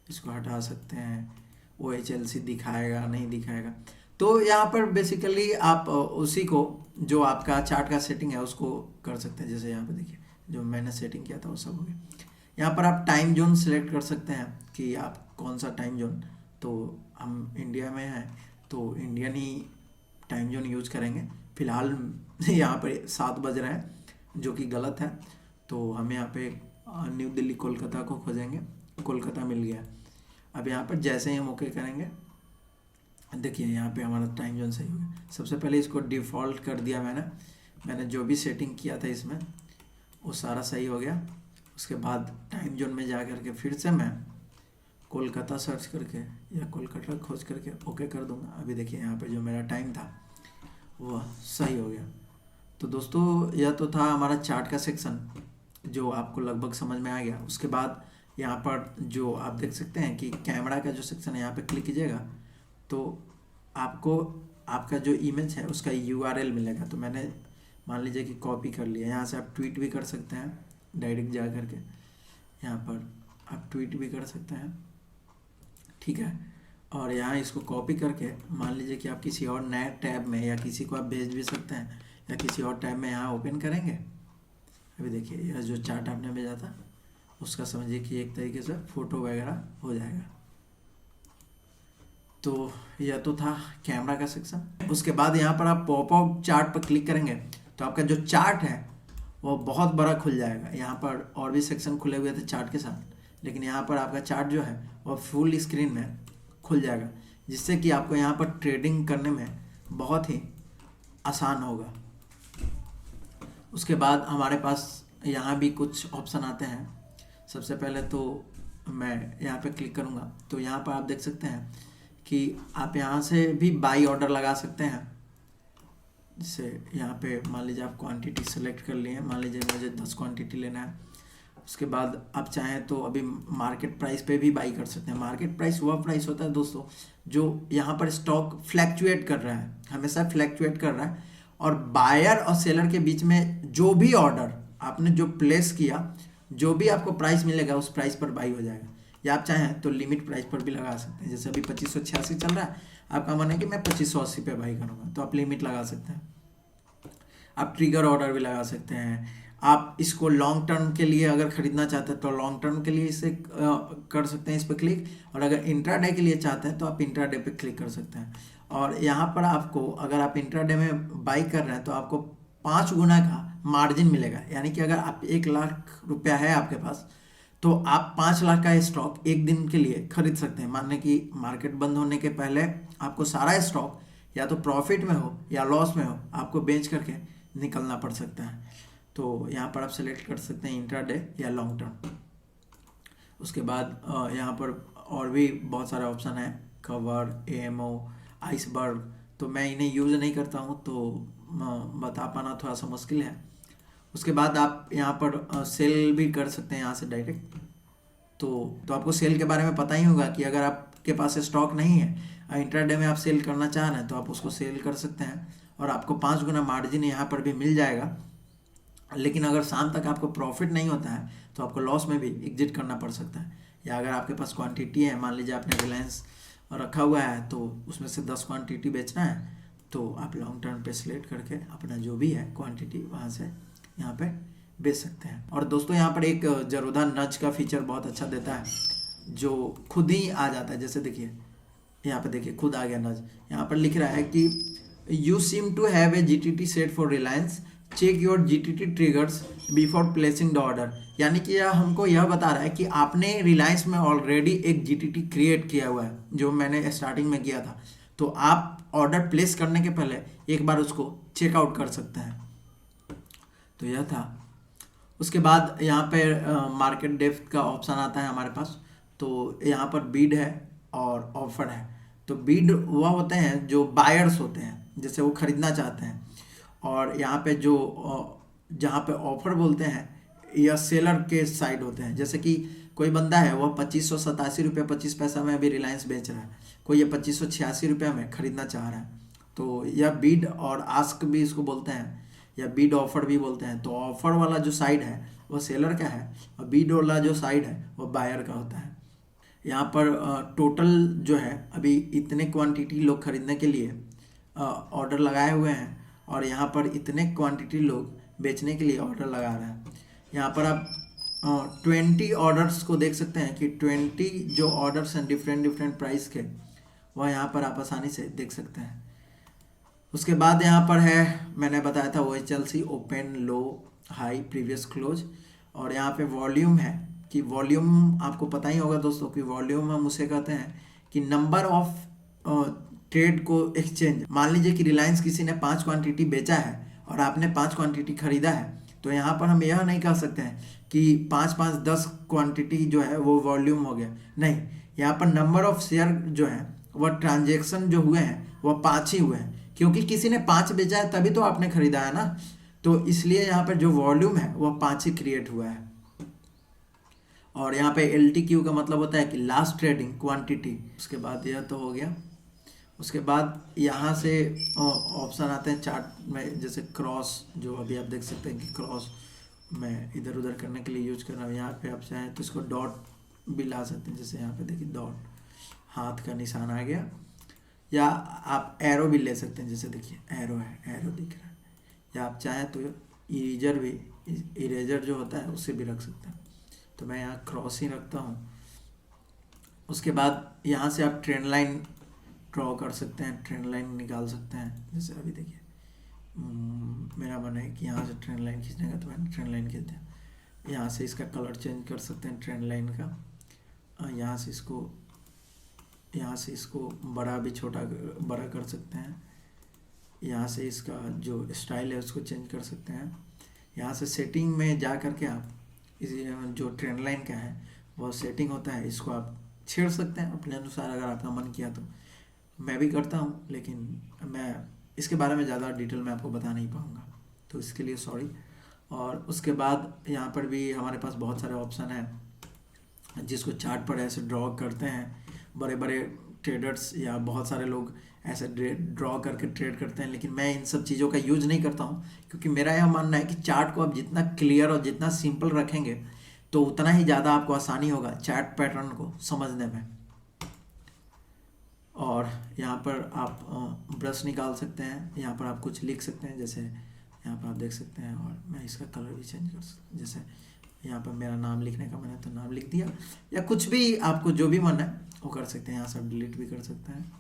इसको हटा सकते हैं, OHLC दिखाएगा नहीं दिखाएगा। तो यहाँ पर बेसिकली आप उसी को जो आपका चार्ट का सेटिंग है उसको कर सकते हैं। जैसे यहाँ पे देखिए जो मैंने सेटिंग किया था वो सब हो गया। यहाँ पर आप टाइम जोन सिलेक्ट कर सकते हैं कि आप कौन सा टाइम जोन, तो हम इंडिया में हैं तो इंडियन ही टाइम जोन यूज करेंगे। फिलहाल यहाँ पर 7 बज रहे हैं जो कि गलत है, तो हम यहाँ पे न्यू दिल्ली कोलकाता को खोजेंगे, कोलकाता मिल गया। अब यहाँ पर जैसे ही हम ओके करेंगे देखिए यहाँ पे हमारा टाइम जोन सही हो गया। सबसे पहले इसको डिफ़ॉल्ट कर दिया मैंने जो भी सेटिंग किया था इसमें वो सारा सही हो गया। उसके बाद टाइम जोन में जा करके फिर से मैं कोलकाता सर्च करके या कोलकाता खोज करके ओके कर दूंगा। अभी देखिए यहाँ पे जो मेरा टाइम था वह सही हो गया। तो दोस्तों यह तो था हमारा चार्ट का सेक्शन जो आपको लगभग समझ में आ गया। उसके बाद यहाँ पर जो आप देख सकते हैं कि कैमरा का जो सेक्शन है यहाँ पे क्लिक कीजिएगा तो आपको आपका जो इमेज है उसका URL मिलेगा। तो मैंने मान लीजिए कि कॉपी कर लिया। यहाँ से आप ट्वीट भी कर सकते हैं, डायरेक्ट जा करके यहाँ पर आप ट्वीट भी कर सकते हैं, ठीक है। और यहाँ इसको कॉपी करके मान लीजिए कि आप किसी और नए टैब में या किसी को आप भेज भी सकते हैं या किसी और टैब में यहाँ ओपन करेंगे। अभी देखिए यह जो चार्ट आपने भेजा था उसका समझिए कि एक तरीके से फ़ोटो वगैरह हो जाएगा। तो यह तो था कैमरा का सेक्शन। उसके बाद यहाँ पर आप पॉपअप चार्ट पर क्लिक करेंगे तो आपका जो चार्ट है वो बहुत बड़ा खुल जाएगा। यहाँ पर और भी सेक्शन खुले हुए थे चार्ट के साथ, लेकिन यहाँ पर आपका चार्ट जो है वो फुल स्क्रीन में खुल जाएगा, जिससे कि आपको यहाँ पर ट्रेडिंग करने में बहुत ही आसान होगा। उसके बाद हमारे पास यहाँ भी कुछ ऑप्शन आते हैं। सबसे पहले तो मैं यहाँ पे क्लिक करूँगा तो यहाँ पर आप देख सकते हैं कि आप यहाँ से भी बाई ऑर्डर लगा सकते हैं। जैसे यहाँ पे मान लीजिए आप क्वांटिटी सेलेक्ट कर लिए, मान लीजिए मुझे 10 क्वांटिटी लेना है। उसके बाद आप चाहें तो अभी मार्केट प्राइस पे भी बाई कर सकते हैं। मार्केट प्राइस वह प्राइस होता है दोस्तों जो यहाँ पर स्टॉक फ्लैक्चुएट कर रहा है, हमेशा फ्लैक्चुएट कर रहा है, और बायर और सेलर के बीच में जो भी ऑर्डर आपने जो प्लेस किया, जो भी आपको प्राइस मिलेगा उस प्राइस पर बाई हो जाएगा। या आप चाहें तो लिमिट प्राइस पर भी लगा सकते हैं। जैसे अभी 2586 चल रहा है, आपका मन है कि मैं 2580 पे बाई करूँगा तो आप लिमिट लगा सकते हैं। आप ट्रिगर ऑर्डर भी लगा सकते हैं, आप इसको लॉन्ग टर्म के लिए अगर ख़रीदना चाहते हैं तो लॉन्ग टर्म के लिए इसे कर सकते हैं इस पर क्लिक, और अगर इंट्राडे के लिए चाहते हैं तो आप इंट्राडे पे क्लिक कर सकते हैं। और यहाँ पर आपको अगर आप इंट्राडे में बाई कर रहे हैं तो आपको 5 गुना का मार्जिन मिलेगा। यानी कि अगर आप 1 लाख रुपया है आपके पास तो आप 5 लाख का स्टॉक एक दिन के लिए खरीद सकते हैं। मानने कि मार्केट बंद होने के पहले आपको सारा स्टॉक या तो प्रॉफिट में हो या लॉस में हो आपको बेच करके निकलना पड़ सकता है। तो यहाँ पर आप सेलेक्ट कर सकते हैं इंट्राडे या लॉन्ग टर्म। उसके बाद यहाँ पर और भी बहुत सारे ऑप्शन हैं, कवर, एएमओ, आइसबर्ग, तो मैं इन्हें यूज़ नहीं करता हूँ तो बता पाना थोड़ा सा मुश्किल है। उसके बाद आप यहाँ पर सेल भी कर सकते हैं यहाँ से डायरेक्ट। तो आपको सेल के बारे में पता ही होगा कि अगर आपके पास स्टॉक नहीं है इंट्राडे में आप सेल करना चाह रहे हैं तो आप उसको सेल कर सकते हैं और आपको 5 गुना मार्जिन यहाँ पर भी मिल जाएगा। लेकिन अगर शाम तक आपको प्रॉफिट नहीं होता है तो आपको लॉस में भी एग्जिट करना पड़ सकता है। या अगर आपके पास क्वांटिटी है, मान लीजिए आपने रिलायंस रखा हुआ है तो उसमें से 10 क्वांटिटी बेचना है तो आप लॉन्ग टर्म पे सिलेक्ट करके अपना जो भी है क्वांटिटी वहाँ से यहाँ पे बेच सकते हैं। और दोस्तों यहाँ पर एक जरोधा नज का फीचर बहुत अच्छा देता है जो खुद ही आ जाता है। जैसे देखिए यहाँ पे देखिए खुद आ गया नज। यहाँ पर लिख रहा है कि you seem to have a GTT set for Reliance, check your GTT triggers before placing the order. यानी कि यह हमको यह बता रहा है कि आपने रिलायंस में ऑलरेडी एक जीटीटी क्रिएट किया हुआ है जो मैंने स्टार्टिंग में किया था, तो आप ऑर्डर प्लेस करने के पहले एक बार उसको चेकआउट कर सकते हैं। तो यह था। उसके बाद यहाँ पे मार्केट डेप्थ का ऑप्शन आता है हमारे पास। तो यहाँ पर बीड है और ऑफर है। तो बीड वह होते हैं जो बायर्स होते हैं, जैसे वो खरीदना चाहते हैं, और यहाँ पे जो जहाँ पे ऑफर बोलते हैं या सेलर के साइड होते हैं। जैसे कि कोई बंदा है वह 2587 रुपये 25 पैसा में अभी रिलायंस बेच रहा है, कोई ये 2586 रुपये में खरीदना चाह रहा है, तो यह बीड और आस्क भी इसको बोलते हैं या बीड ऑफर भी बोलते हैं। तो ऑफर वाला जो साइड है वह सेलर का है और बीड वाला जो साइड है वह बायर का होता है। यहाँ पर टोटल जो है अभी इतने क्वांटिटी लोग खरीदने के लिए ऑर्डर लगाए हुए हैं और यहाँ पर इतने क्वांटिटी लोग बेचने के लिए ऑर्डर लगा रहे हैं। यहाँ पर आप 20 ऑर्डर्स को देख सकते हैं कि 20 जो ऑर्डर्स हैं डिफरेंट प्राइस के, वह यहाँ पर आप आसानी से देख सकते हैं। उसके बाद यहाँ पर है, मैंने बताया था OHLC, ओपन, लो, हाई, प्रीवियस क्लोज। और यहाँ पे वॉल्यूम है कि वॉल्यूम आपको पता ही होगा दोस्तों कि वॉल्यूम हम उसे कहते हैं कि नंबर ऑफ ट्रेड को एक्सचेंज। मान लीजिए कि रिलायंस किसी ने 5 क्वांटिटी बेचा है और आपने 5 क्वांटिटी खरीदा है, तो यहाँ पर हम यह नहीं कह सकते हैं कि 5-5-10 क्वांटिटी जो है वो वॉल्यूम हो गया। नहीं, यहाँ पर नंबर ऑफ शेयर जो है वह ट्रांजेक्शन जो हुए हैं वह 5 ही हुए हैं, क्योंकि किसी ने 5 बेचा है तभी तो आपने खरीदा है ना। तो इसलिए यहाँ पर जो वॉल्यूम है वह 5 ही क्रिएट हुआ है। और यहाँ पे LTQ का मतलब होता है कि लास्ट ट्रेडिंग क्वांटिटी। उसके बाद यह तो हो गया। उसके बाद यहाँ से ऑप्शन आते हैं चार्ट में, जैसे क्रॉस, जो अभी आप देख सकते हैं कि क्रॉस मैं इधर उधर करने के लिए यूज कर रहा हूँ। यहाँ पे आप चाहें तो इसको डॉट भी ला सकते हैं, जैसे यहाँ पे देखिए डॉट, हाथ का निशान आ गया। या आप एरो भी ले सकते हैं, जैसे देखिए एरो है, एरो दिख रहा है। या आप चाहें तो इरेजर भी, इरेजर जो होता है उससे भी रख सकते हैं। तो मैं यहाँ क्रॉस ही रखता हूँ। उसके बाद यहाँ से आप ट्रेंड लाइन ड्रॉ कर सकते हैं, ट्रेंड लाइन निकाल सकते हैं। जैसे अभी देखिए मेरा मन है कि यहाँ से ट्रेंड लाइन खींचने का, तो मैंने ट्रेंड लाइन खींच दिया। यहाँ से इसका कलर चेंज कर सकते हैं ट्रेंड लाइन का। यहाँ से इसको बड़ा भी छोटा बड़ा कर सकते हैं। यहाँ से इसका जो स्टाइल है उसको चेंज कर सकते हैं। यहाँ से सेटिंग में जा करके आप इस जो ट्रेंड लाइन का है वो सेटिंग होता है, इसको आप छेड़ सकते हैं अपने अनुसार अगर आपका मन किया तो। मैं भी करता हूँ, लेकिन मैं इसके बारे में ज़्यादा डिटेल में आपको बता नहीं पाऊँगा, तो इसके लिए सॉरी। और उसके बाद यहाँ पर भी हमारे पास बहुत सारे ऑप्शन हैं जिसको चार्ट पर ऐसे ड्रॉ करते हैं। बड़े बड़े ट्रेडर्स या बहुत सारे लोग ऐसे ड्रॉ करके ट्रेड करते हैं, लेकिन मैं इन सब चीज़ों का यूज नहीं करता हूँ, क्योंकि मेरा यह मानना है कि चार्ट को आप जितना क्लियर और जितना सिंपल रखेंगे तो उतना ही ज़्यादा आपको आसानी होगा चार्ट पैटर्न को समझने में। और यहाँ पर आप ब्रश निकाल सकते हैं, यहाँ पर आप कुछ लिख सकते हैं, जैसे यहाँ पर आप देख सकते हैं। और मैं इसका कलर भी चेंज कर सकता हूँ, जैसे यहाँ पर मेरा नाम लिखने का मन है तो नाम लिख दिया, या कुछ भी आपको जो भी मन है वो कर सकते हैं। यहाँ से आप डिलीट भी कर सकते हैं।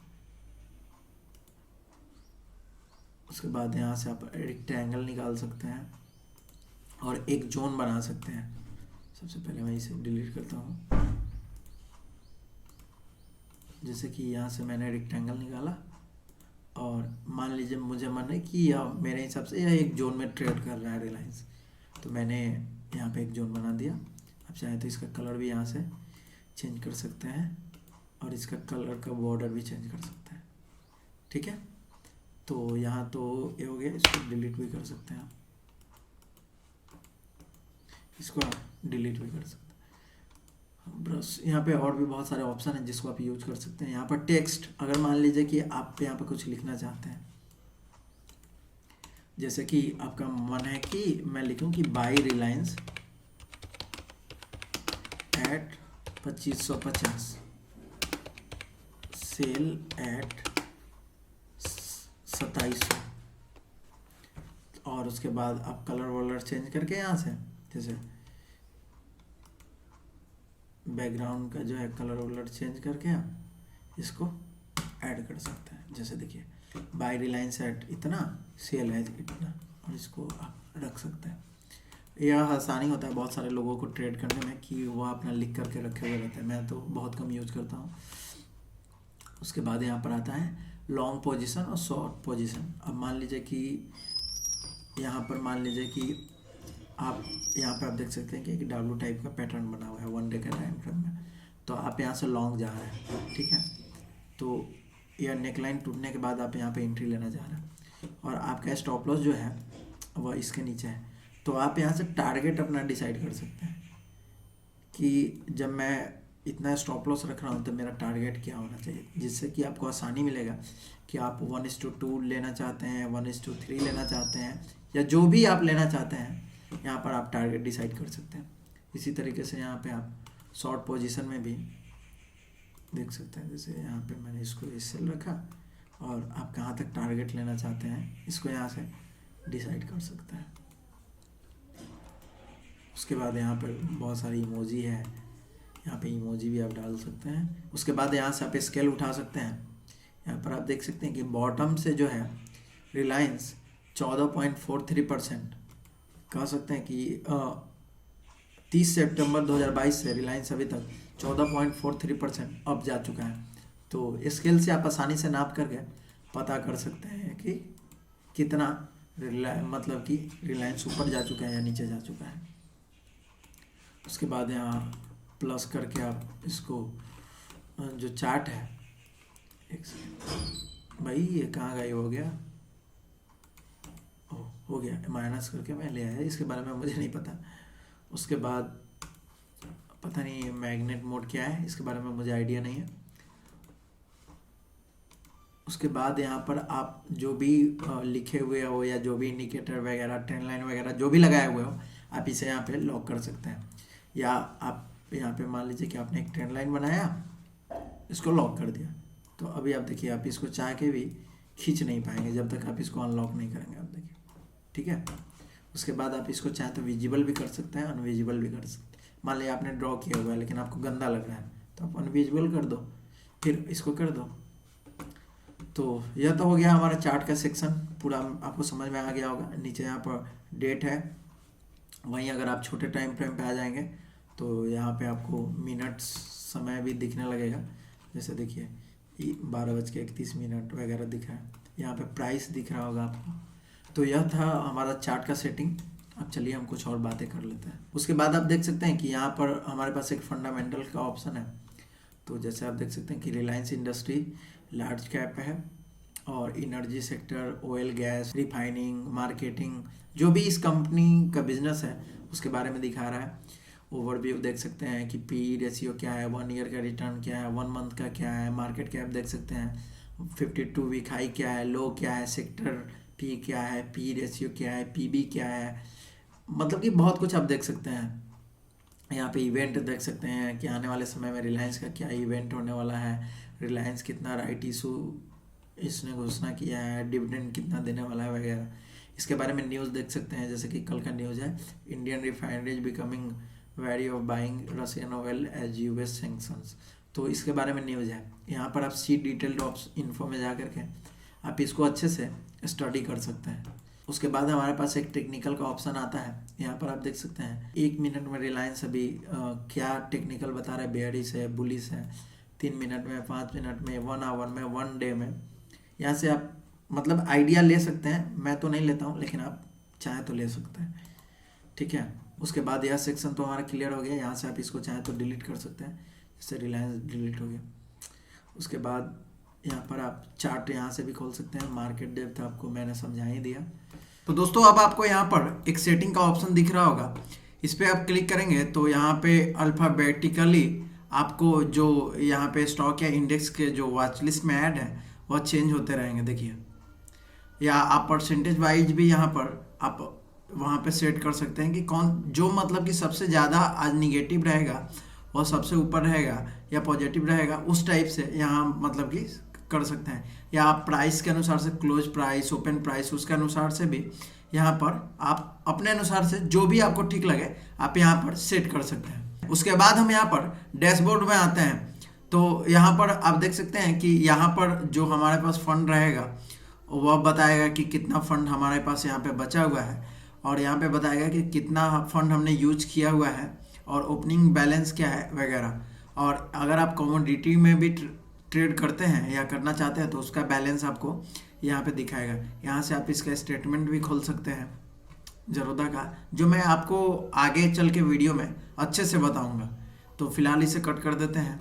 उसके बाद यहाँ से आप रेक्टेंगल निकाल सकते हैं और एक जोन बना सकते हैं। सबसे पहले मैं इसे डिलीट करता हूँ। जैसे कि यहाँ से मैंने रेक्टेंगल निकाला और मान लीजिए मुझे मन है कि यह मेरे हिसाब से यह एक जोन में ट्रेड कर रहा है रिलायंस, तो मैंने यहाँ पे एक जोन बना दिया। आप चाहे तो इसका कलर भी यहाँ से चेंज कर सकते हैं और इसका कलर का बॉर्डर भी चेंज कर सकते हैं। ठीक है, तो यहाँ तो ये हो गया, इसको डिलीट भी कर सकते हैं। इसको आप डिलीट भी कर सकते हैं। ब्रश, यहाँ पे और भी बहुत सारे ऑप्शन हैं जिसको आप यूज कर सकते हैं। यहाँ पर टेक्स्ट, अगर मान लीजिए कि आप यहाँ पर कुछ लिखना चाहते हैं, जैसे कि आपका मन है कि मैं लिखूं कि buy Reliance at 2550, sell at 2700, और उसके बाद आप कलर वलर चेंज करके यहाँ से जैसे बैकग्राउंड का जो है कलर वलर चेंज करके आप इसको ऐड कर सकते हैं। जैसे देखिए बाय रिलायंस एट इतना, सेल है इतना, और इसको आप रख सकते हैं। यह आसानी होता है बहुत सारे लोगों को ट्रेड करने में कि वो अपना लिख करके रखे हुए रहते हैं। मैं तो बहुत कम यूज करता हूँ। उसके बाद यहाँ पर आता है लॉन्ग पोजीशन और शॉर्ट पोजीशन। अब मान लीजिए कि यहाँ पर मान लीजिए कि आप यहाँ पे आप देख सकते हैं कि एक डाब्लू टाइप का पैटर्न बना हुआ है 1 डे का टाइम फ्रेम में, तो आप यहाँ से लॉन्ग जा रहे हैं। ठीक है, तो यह नेकलाइन टूटने के बाद आप यहाँ पे एंट्री लेना जा रहे हैं और आपका स्टॉप लॉस जो है वह इसके नीचे है। तो आप यहाँ से टारगेट अपना डिसाइड कर सकते हैं कि जब मैं इतना स्टॉप लॉस रख रहा हूँ तो मेरा टारगेट क्या होना चाहिए, जिससे कि आपको आसानी मिलेगा कि आप 1:2 लेना चाहते हैं, 1:3 लेना चाहते हैं, या जो भी आप लेना चाहते हैं यहाँ पर आप टारगेट डिसाइड कर सकते हैं। इसी तरीके से यहाँ पे आप शॉर्ट पोजीशन में भी देख सकते हैं। जैसे यहाँ पे मैंने इसको इस सेल रखा और आप कहाँ तक टारगेट लेना चाहते हैं इसको यहाँ से डिसाइड कर सकते हैं। उसके बाद यहाँ पर बहुत सारी इमोजी है, यहाँ पे इमोजी भी आप डाल सकते हैं। उसके बाद यहाँ से आप स्केल उठा सकते हैं। यहाँ पर आप देख सकते हैं कि बॉटम से जो है रिलायंस 14.43%, कह सकते हैं कि 30 सितंबर 2022 से रिलायंस अभी तक 14.43% अप जा चुका है। तो स्केल से आप आसानी से नाप करके पता कर सकते हैं कि कितना मतलब कि रिलायंस ऊपर जा चुका है या नीचे जा चुका है। उसके बाद यहाँ प्लस करके आप इसको जो चार्ट है, एक सेकंड भाई ये कहाँ गायब हो गया, हो गया, माइनस करके मैं ले आया, इसके बारे में मुझे नहीं पता। उसके बाद पता नहीं मैग्नेट मोड क्या है, इसके बारे में मुझे आइडिया नहीं है। उसके बाद यहाँ पर आप जो भी लिखे हुए हो या जो भी इंडिकेटर वगैरह ट्रेंड लाइन वगैरह जो भी लगाए हुए हो आप इसे यहाँ पे लॉक कर सकते हैं। या आप यहाँ पे मान लीजिए कि आपने एक ट्रेंड लाइन बनाया, इसको लॉक कर दिया, तो अभी आप देखिए आप इसको चाह के भी खींच नहीं पाएंगे जब तक आप इसको अनलॉक नहीं करेंगे। आप देखिए, ठीक है। उसके बाद आप इसको चाहे तो विजिबल भी कर सकते हैं, अनविजिबल भी कर सकते हैं। मान लिया आपने ड्रॉ किया हुआ है लेकिन आपको गंदा लग रहा है तो आप अनविजिबल कर दो, फिर इसको कर दो। तो यह तो हो गया हमारा चार्ट का सेक्शन, पूरा आपको समझ में आ गया होगा। नीचे यहाँ पर डेट है, वहीं अगर आप छोटे टाइम फ्रेम पे आ जाएंगे तो यहाँ पे आपको मिनट्स समय भी दिखने लगेगा। जैसे देखिए 12:31 वगैरह दिख रहा है, यहाँ पे प्राइस दिख रहा होगा आपको। तो यह था हमारा चार्ट का सेटिंग। अब चलिए हम कुछ और बातें कर लेते हैं। उसके बाद आप देख सकते हैं कि यहाँ पर हमारे पास एक फंडामेंटल का ऑप्शन है। तो जैसे आप देख सकते हैं कि रिलायंस इंडस्ट्री लार्ज कैप है और energy sector, oil gas, refining, marketing, जो भी इस कंपनी का बिजनेस है उसके बारे में दिखा रहा है। ओवरव्यू देख सकते हैं कि पी रेशियो क्या है, 1 ईयर का रिटर्न क्या है, 1 मंथ का क्या है, मार्केट कैप देख सकते हैं, 52 वीक हाई क्या है, लो क्या है, सेक्टर पी क्या है, पी रेशियो क्या है, पीबी क्या है, मतलब कि बहुत कुछ आप देख सकते हैं। यहाँ पे इवेंट देख सकते हैं कि आने वाले समय में रिलायंस का क्या इवेंट होने वाला है, रिलायंस कितना राइट इशू इसने घोषणा किया है, डिविडेंड कितना देने वाला है वगैरह। इसके बारे में न्यूज़ देख सकते हैं, जैसे कि कल का न्यूज़ है, Indian refineries becoming wary of buying Russian oil as US sanctions. तो इसके बारे में न्यूज़ है। यहाँ पर आप सी डिटेल्ड इन्फो में जा करके आप इसको अच्छे से स्टडी कर सकते हैं। उसके बाद हमारे पास एक टेक्निकल का ऑप्शन आता है। यहाँ पर आप देख सकते हैं 1 मिनट में रिलायंस अभी क्या टेक्निकल बता रहा है, बेयरिश है, बुलिश है, 3 मिनट में, 5 मिनट में, 1 आवर में, 1 डे में। यहाँ से आप मतलब आइडिया ले सकते हैं। मैं तो नहीं लेता हूँ, लेकिन आप चाहे तो ले सकते हैं, ठीक है। उसके बाद यह सेक्शन तो हमारा क्लियर हो गया। यहाँ से आप इसको चाहे तो डिलीट कर सकते हैं, जैसे रिलायंस डिलीट हो गया। उसके बाद यहाँ पर आप चार्ट यहाँ से भी खोल सकते हैं। मार्केट डेप्थ आपको मैंने समझा ही दिया। तो दोस्तों अब आपको यहाँ पर एक सेटिंग का ऑप्शन दिख रहा होगा, इस पर आप क्लिक करेंगे तो यहाँ पे अल्फ़ाबेटिकली आपको जो यहाँ पे स्टॉक या इंडेक्स के जो वॉच लिस्ट में ऐड है वह चेंज होते रहेंगे। देखिए, या आप परसेंटेज वाइज भी यहाँ पर आप वहाँ पे सेट कर सकते हैं कि कौन जो मतलब कि सबसे ज़्यादा आज निगेटिव रहेगा वह सबसे ऊपर रहेगा, या पॉजिटिव रहेगा, उस टाइप से यहाँ मतलब कि कर सकते हैं। या आप प्राइस के अनुसार से, क्लोज प्राइस, ओपन प्राइस, उसके अनुसार से भी यहाँ पर आप अपने अनुसार से जो भी आपको ठीक लगे आप यहाँ पर सेट कर सकते हैं। उसके बाद हम यहाँ पर डैशबोर्ड में आते हैं। तो यहाँ पर आप देख सकते हैं कि यहाँ पर जो हमारे पास फंड रहेगा वह बताएगा कि कितना फंड हमारे पास यहाँ पे बचा हुआ है, और यहाँ पे बताएगा कि कितना फंड हमने यूज किया हुआ है, और ओपनिंग बैलेंस क्या है वगैरह। और अगर आप कमोडिटी में भी ट्रेड करते हैं या करना चाहते हैं तो उसका बैलेंस आपको यहाँ पे दिखाएगा। यहाँ से आप इसका स्टेटमेंट भी खोल सकते हैं ज़रोदा का, जो मैं आपको आगे चल के वीडियो में अच्छे से बताऊँगा। तो फिलहाल इसे कट कर देते हैं।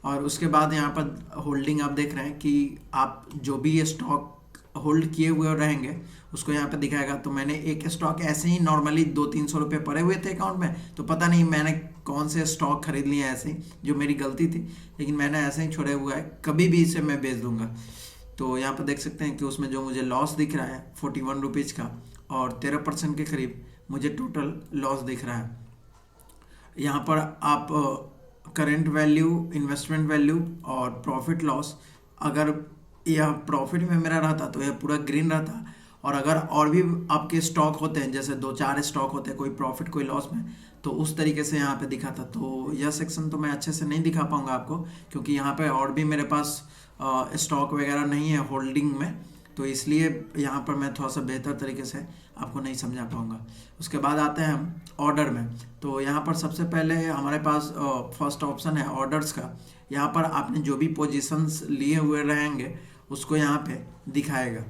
और उसके बाद यहाँ पर होल्डिंग आप देख रहे हैं कि आप जो भी ये स्टॉक होल्ड किए हुए रहेंगे उसको यहाँ पे दिखाएगा। तो मैंने एक स्टॉक ऐसे ही नॉर्मली 200-300 रुपये पड़े हुए थे अकाउंट में, तो पता नहीं मैंने कौन से स्टॉक खरीद लिए ऐसे ही, जो मेरी गलती थी, लेकिन मैंने ऐसे ही छोड़े हुआ है, कभी भी इसे मैं बेच दूंगा। तो यहाँ पर देख सकते हैं कि उसमें जो मुझे लॉस दिख रहा है 41 रुपीज़ का, और 13% के करीब मुझे टोटल लॉस दिख रहा है। यहाँ पर आप करेंट वैल्यू, इन्वेस्टमेंट वैल्यू और प्रॉफिट लॉस, अगर यह प्रॉफिट में मेरा रहता तो यह पूरा ग्रीन रहता, और अगर और भी आपके स्टॉक होते हैं, जैसे 2-4 स्टॉक होते हैं, कोई प्रॉफिट कोई लॉस में, तो उस तरीके से यहाँ पे दिखाता। तो यह सेक्शन तो मैं अच्छे से नहीं दिखा पाऊँगा आपको, क्योंकि यहाँ पे और भी मेरे पास स्टॉक वगैरह नहीं है होल्डिंग में, तो इसलिए यहाँ पर मैं थोड़ा सा बेहतर तरीके से आपको नहीं समझा पाऊँगा। उसके बाद आते हैं हम ऑर्डर में। तो यहाँ पर सबसे पहले हमारे पास फर्स्ट ऑप्शन है ऑर्डर्स का। यहाँ पर आपने जो भी पोजीशंस लिए हुए रहेंगे उसको यहाँ पे दिखाएगा।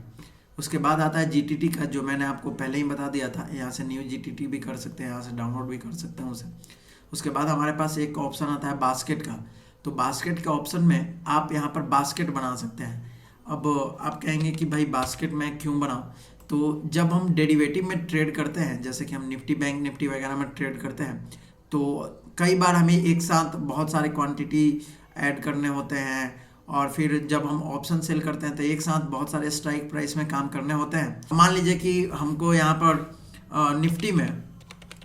उसके बाद आता है जीटीटी का, जो मैंने आपको पहले ही बता दिया था। यहाँ से न्यू जीटीटी भी कर सकते हैं, यहाँ से डाउनलोड भी कर सकते हैं उसे। उसके बाद हमारे पास एक ऑप्शन आता है बास्केट का। तो बास्केट के ऑप्शन में आप यहाँ पर बास्केट बना सकते हैं। अब आप कहेंगे कि भाई बास्केट मैं क्यों बनाऊँ? तो जब हम डेरिवेटिव में ट्रेड करते हैं, जैसे कि हम निफ्टी, बैंक निफ्टी वगैरह में ट्रेड करते हैं, तो कई बार हमें एक साथ बहुत सारे क्वांटिटी ऐड करने होते हैं, और फिर जब हम ऑप्शन सेल करते हैं तो एक साथ बहुत सारे स्ट्राइक प्राइस में काम करने होते हैं। मान लीजिए कि हमको यहाँ पर निफ्टी में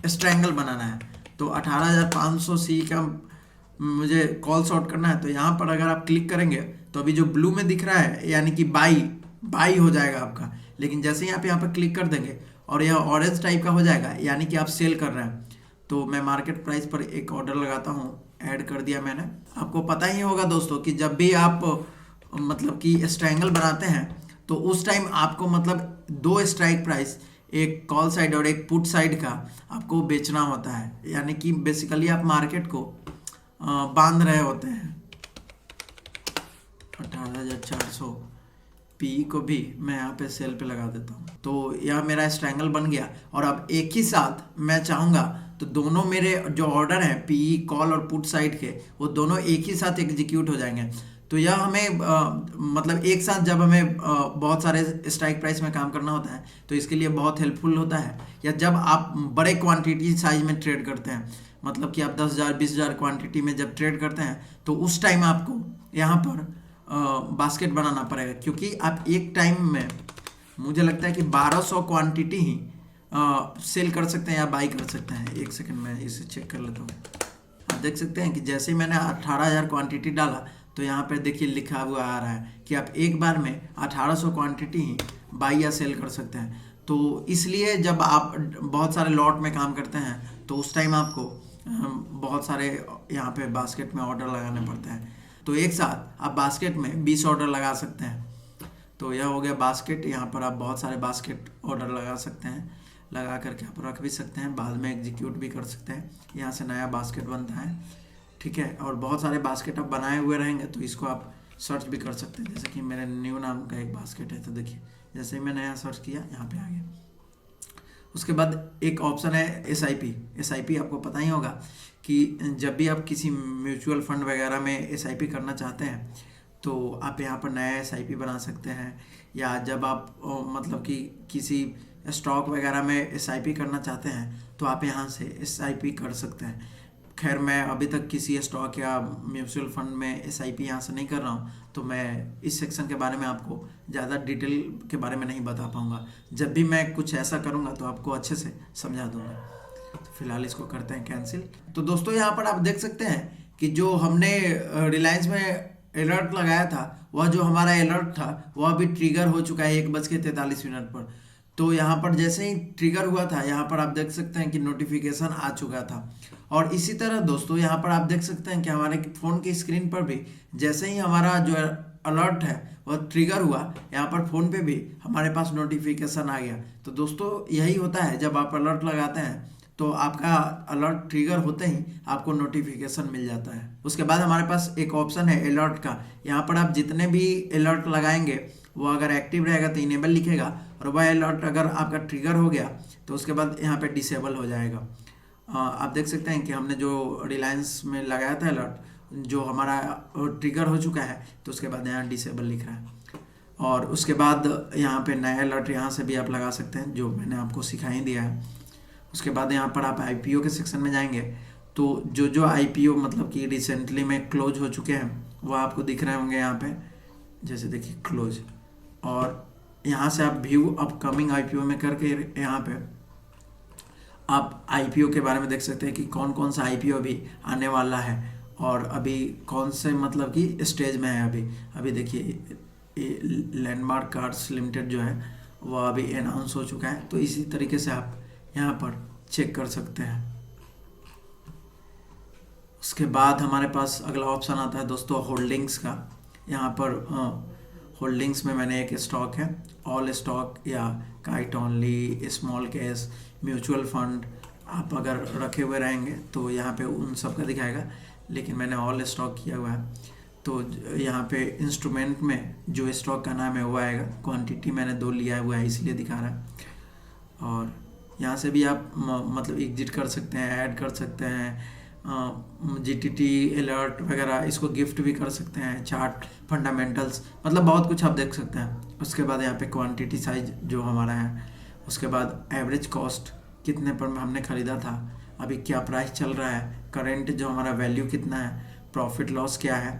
स्ट्रैंगल बनाना है, तो 18,500 सी का मुझे कॉल शॉर्ट करना है। तो यहाँ पर अगर आप क्लिक करेंगे तो अभी जो ब्लू में दिख रहा है यानी कि बाई हो जाएगा आपका, लेकिन जैसे ही आप यहाँ पर क्लिक कर देंगे और यह ऑरेंज टाइप का हो जाएगा यानी कि आप सेल कर रहे हैं। तो मैं मार्केट प्राइस पर एक ऑर्डर लगाता हूँ, ऐड कर दिया मैंने। आपको पता ही होगा दोस्तों कि जब भी आप मतलब कि स्ट्रैंगल बनाते हैं तो उस टाइम आपको मतलब 2 स्ट्राइक प्राइस, एक कॉल साइड और एक पुट साइड का आपको बेचना होता है, यानी कि बेसिकली आप मार्केट को बांध रहे होते हैं। 18,400 पी को भी मैं यहाँ पे सेल पे लगा देता हूँ। तो यह मेरा स्ट्रैंगल बन गया, और अब एक ही साथ मैं चाहूँगा तो दोनों मेरे जो ऑर्डर हैं पी, कॉल और पुट साइड के, वो दोनों एक ही साथ एग्जीक्यूट हो जाएंगे। तो यह हमें मतलब एक साथ जब हमें बहुत सारे स्ट्राइक प्राइस में काम करना होता है तो इसके लिए बहुत हेल्पफुल होता है। या जब आप बड़े क्वांटिटी साइज में ट्रेड करते हैं, मतलब कि आप 10,000 20,000 क्वांटिटी में जब ट्रेड करते हैं, तो उस टाइम आपको यहाँ पर बास्केट बनाना पड़ेगा, क्योंकि आप एक टाइम में मुझे लगता है कि 1200 क्वांटिटी ही सेल कर सकते हैं या बाई कर सकते हैं। एक सेकंड में इसे चेक कर लेता हूँ। आप देख सकते हैं कि जैसे ही मैंने 18,000 क्वांटिटी डाला तो यहाँ पर देखिए लिखा हुआ आ रहा है कि आप एक बार में 1800 क्वांटिटी ही बाई या सेल कर सकते हैं। तो इसलिए जब आप बहुत सारे लॉट में काम करते हैं तो उस टाइम आपको बहुत सारे यहाँ पे बास्केट में ऑर्डर लगाने पड़ते हैं। तो एक साथ आप बास्केट में 20 ऑर्डर लगा सकते हैं। तो यह हो गया बास्केट। यहाँ पर आप बहुत सारे बास्केट ऑर्डर लगा सकते हैं, लगा करके आप रख भी सकते हैं, बाद में एग्जीक्यूट भी कर सकते हैं। यहाँ से नया बास्केट बनता है, ठीक है। और बहुत सारे बास्केट आप बनाए हुए रहेंगे तो इसको आप सर्च भी कर सकते हैं। जैसे कि मेरे न्यू नाम का एक बास्केट है, तो देखिए जैसे ही मैंने यहाँ सर्च किया यहाँ पे आ गया। उसके बाद एक ऑप्शन है एसआईपी। आपको पता ही होगा कि जब भी आप किसी म्यूचुअल फंड वगैरह में एसआईपी करना चाहते हैं तो आप यहाँ पर नया एसआईपी बना सकते हैं, या जब आप मतलब कि किसी स्टॉक वगैरह में एसआईपी करना चाहते हैं तो आप यहाँ से एसआईपी कर सकते हैं। खैर मैं अभी तक किसी स्टॉक या म्यूचुअल फंड में एसआईपी यहाँ से नहीं कर रहा हूँ, तो मैं इस सेक्शन के बारे में आपको ज़्यादा डिटेल के बारे में नहीं बता पाऊँगा। जब भी मैं कुछ ऐसा करूँगा तो आपको अच्छे से समझा दूँगा। तो फिलहाल इसको करते हैं कैंसिल। तो दोस्तों यहाँ पर आप देख सकते हैं कि जो हमने रिलायंस में अलर्ट लगाया था, वह जो हमारा अलर्ट था वह अभी ट्रिगर हो चुका है 1:43 पर। तो यहाँ पर जैसे ही ट्रिगर हुआ था, यहाँ पर आप देख सकते हैं कि नोटिफिकेशन आ चुका था। और इसी तरह दोस्तों यहाँ पर आप देख सकते हैं कि हमारे फ़ोन की स्क्रीन पर भी जैसे ही हमारा जो अलर्ट है वह ट्रिगर हुआ, यहाँ पर फ़ोन पे भी हमारे पास नोटिफिकेशन आ गया। तो दोस्तों यही होता है, जब आप अलर्ट लगाते हैं तो आपका अलर्ट ट्रिगर होते ही आपको नोटिफिकेशन मिल जाता है। उसके बाद हमारे पास एक ऑप्शन है अलर्ट का। यहाँ पर आप जितने भी अलर्ट लगाएंगे वो अगर एक्टिव रहेगा तो इनेबल लिखेगा, और वह अलर्ट अगर आपका ट्रिगर हो गया तो उसके बाद यहाँ पे डिसेबल हो जाएगा। आप देख सकते हैं कि हमने जो रिलायंस में लगाया था अलर्ट, जो हमारा ट्रिगर हो चुका है, तो उसके बाद यहाँ डिसेबल लिख रहा है। और उसके बाद यहाँ पे नया अलर्ट यहाँ से भी आप लगा सकते हैं, जो मैंने आपको सिखा ही दिया है। उसके बाद यहाँ पर आप आईपीओ के सेक्शन में जाएंगे तो जो आईपीओ मतलब कि रिसेंटली में क्लोज हो चुके हैं वह आपको दिख रहे होंगे यहाँ पे। जैसे देखिए क्लोज, और यहाँ से आप व्यू अपकमिंग आईपीओ में करके यहाँ पे आप आईपीओ के बारे में देख सकते हैं कि कौन कौन सा आईपीओ अभी आने वाला है और अभी कौन से मतलब कि स्टेज में है। अभी देखिए लैंडमार्क कार्ड्स लिमिटेड जो है वह अभी अनाउंस हो चुका है। तो इसी तरीके से आप यहाँ पर चेक कर सकते हैं। उसके बाद हमारे पास अगला ऑप्शन आता है दोस्तों होल्डिंग्स का। यहाँ पर होल्डिंग्स में मैंने एक स्टॉक है ऑल स्टॉक या kite only, small cash, mutual fund. आप अगर रखे हुए रहेंगे तो यहाँ पे उन सब का दिखाएगा, लेकिन मैंने ऑल स्टॉक किया हुआ है। तो यहाँ पे इंस्ट्रूमेंट में जो स्टॉक का नाम है वो आएगा। क्वांटिटी मैंने 2 लिया हुआ है इसलिए दिखा रहा है। और यहाँ से भी आप मतलब एग्जिट कर सकते हैं, ऐड कर सकते हैं, जीटीटी अलर्ट वगैरह, इसको गिफ्ट भी कर सकते हैं, चार्ट, फंडामेंटल्स, मतलब बहुत कुछ आप देख सकते हैं। उसके बाद यहाँ पे क्वांटिटी साइज जो हमारा है, उसके बाद एवरेज कॉस्ट कितने पर हमने ख़रीदा था, अभी क्या प्राइस चल रहा है, करेंट जो हमारा वैल्यू कितना है, प्रॉफिट लॉस क्या है,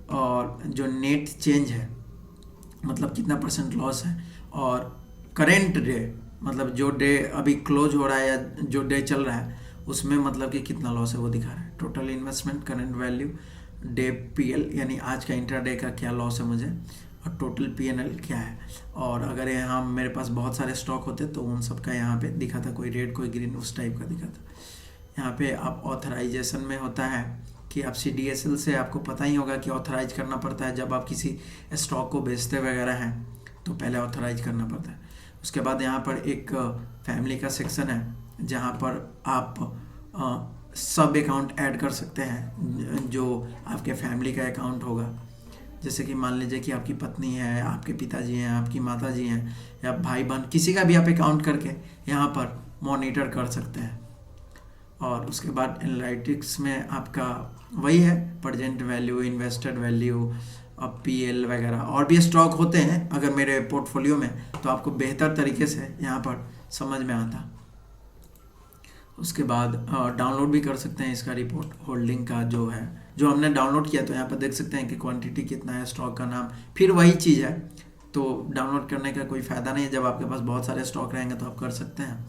और जो नेट चेंज है मतलब कितना % लॉस है, और करेंट डे मतलब जो डे अभी क्लोज हो रहा है या जो डे चल रहा है उसमें मतलब कि कितना लॉस है वो दिखा रहा है। Total investment, current value, day PL यानी आज का इंट्राडे का क्या लॉस है मुझे, और टोटल पीएनएल क्या है। और अगर यहाँ मेरे पास बहुत सारे स्टॉक होते तो उन सब का यहाँ पे दिखा था, कोई रेड कोई ग्रीन उस टाइप का दिखा था। यहाँ पे आप ऑथराइजेशन में होता है कि आप CDSL से आपको पता ही होगा कि ऑथराइज करना पड़ता है। जब आप किसी स्टॉक को बेचते वगैरह हैं तो पहले ऑथराइज करना पड़ता है। उसके बाद यहाँ पर एक फैमिली का सेक्शन है जहाँ पर आप सब अकाउंट ऐड कर सकते हैं जो आपके फैमिली का अकाउंट होगा। जैसे कि मान लीजिए कि आपकी पत्नी है, आपके पिताजी हैं, आपकी माताजी हैं, या भाई बहन, किसी का भी आप अकाउंट करके यहाँ पर मॉनिटर कर सकते हैं। और उसके बाद एनालिटिक्स में आपका वही है प्रेजेंट वैल्यू, इन्वेस्टेड वैल्यू, अब PL वगैरह, और भी स्टॉक होते हैं अगर मेरे पोर्टफोलियो में, तो आपको बेहतर तरीके से यहाँ पर समझ में आता। उसके बाद डाउनलोड भी कर सकते हैं इसका रिपोर्ट होल्डिंग का जो है, जो हमने डाउनलोड किया। तो यहाँ पर देख सकते हैं कि क्वांटिटी कितना है, स्टॉक का नाम, फिर वही चीज़ है। तो डाउनलोड करने का कोई फ़ायदा नहीं है, जब आपके पास बहुत सारे स्टॉक रहेंगे तो आप कर सकते हैं।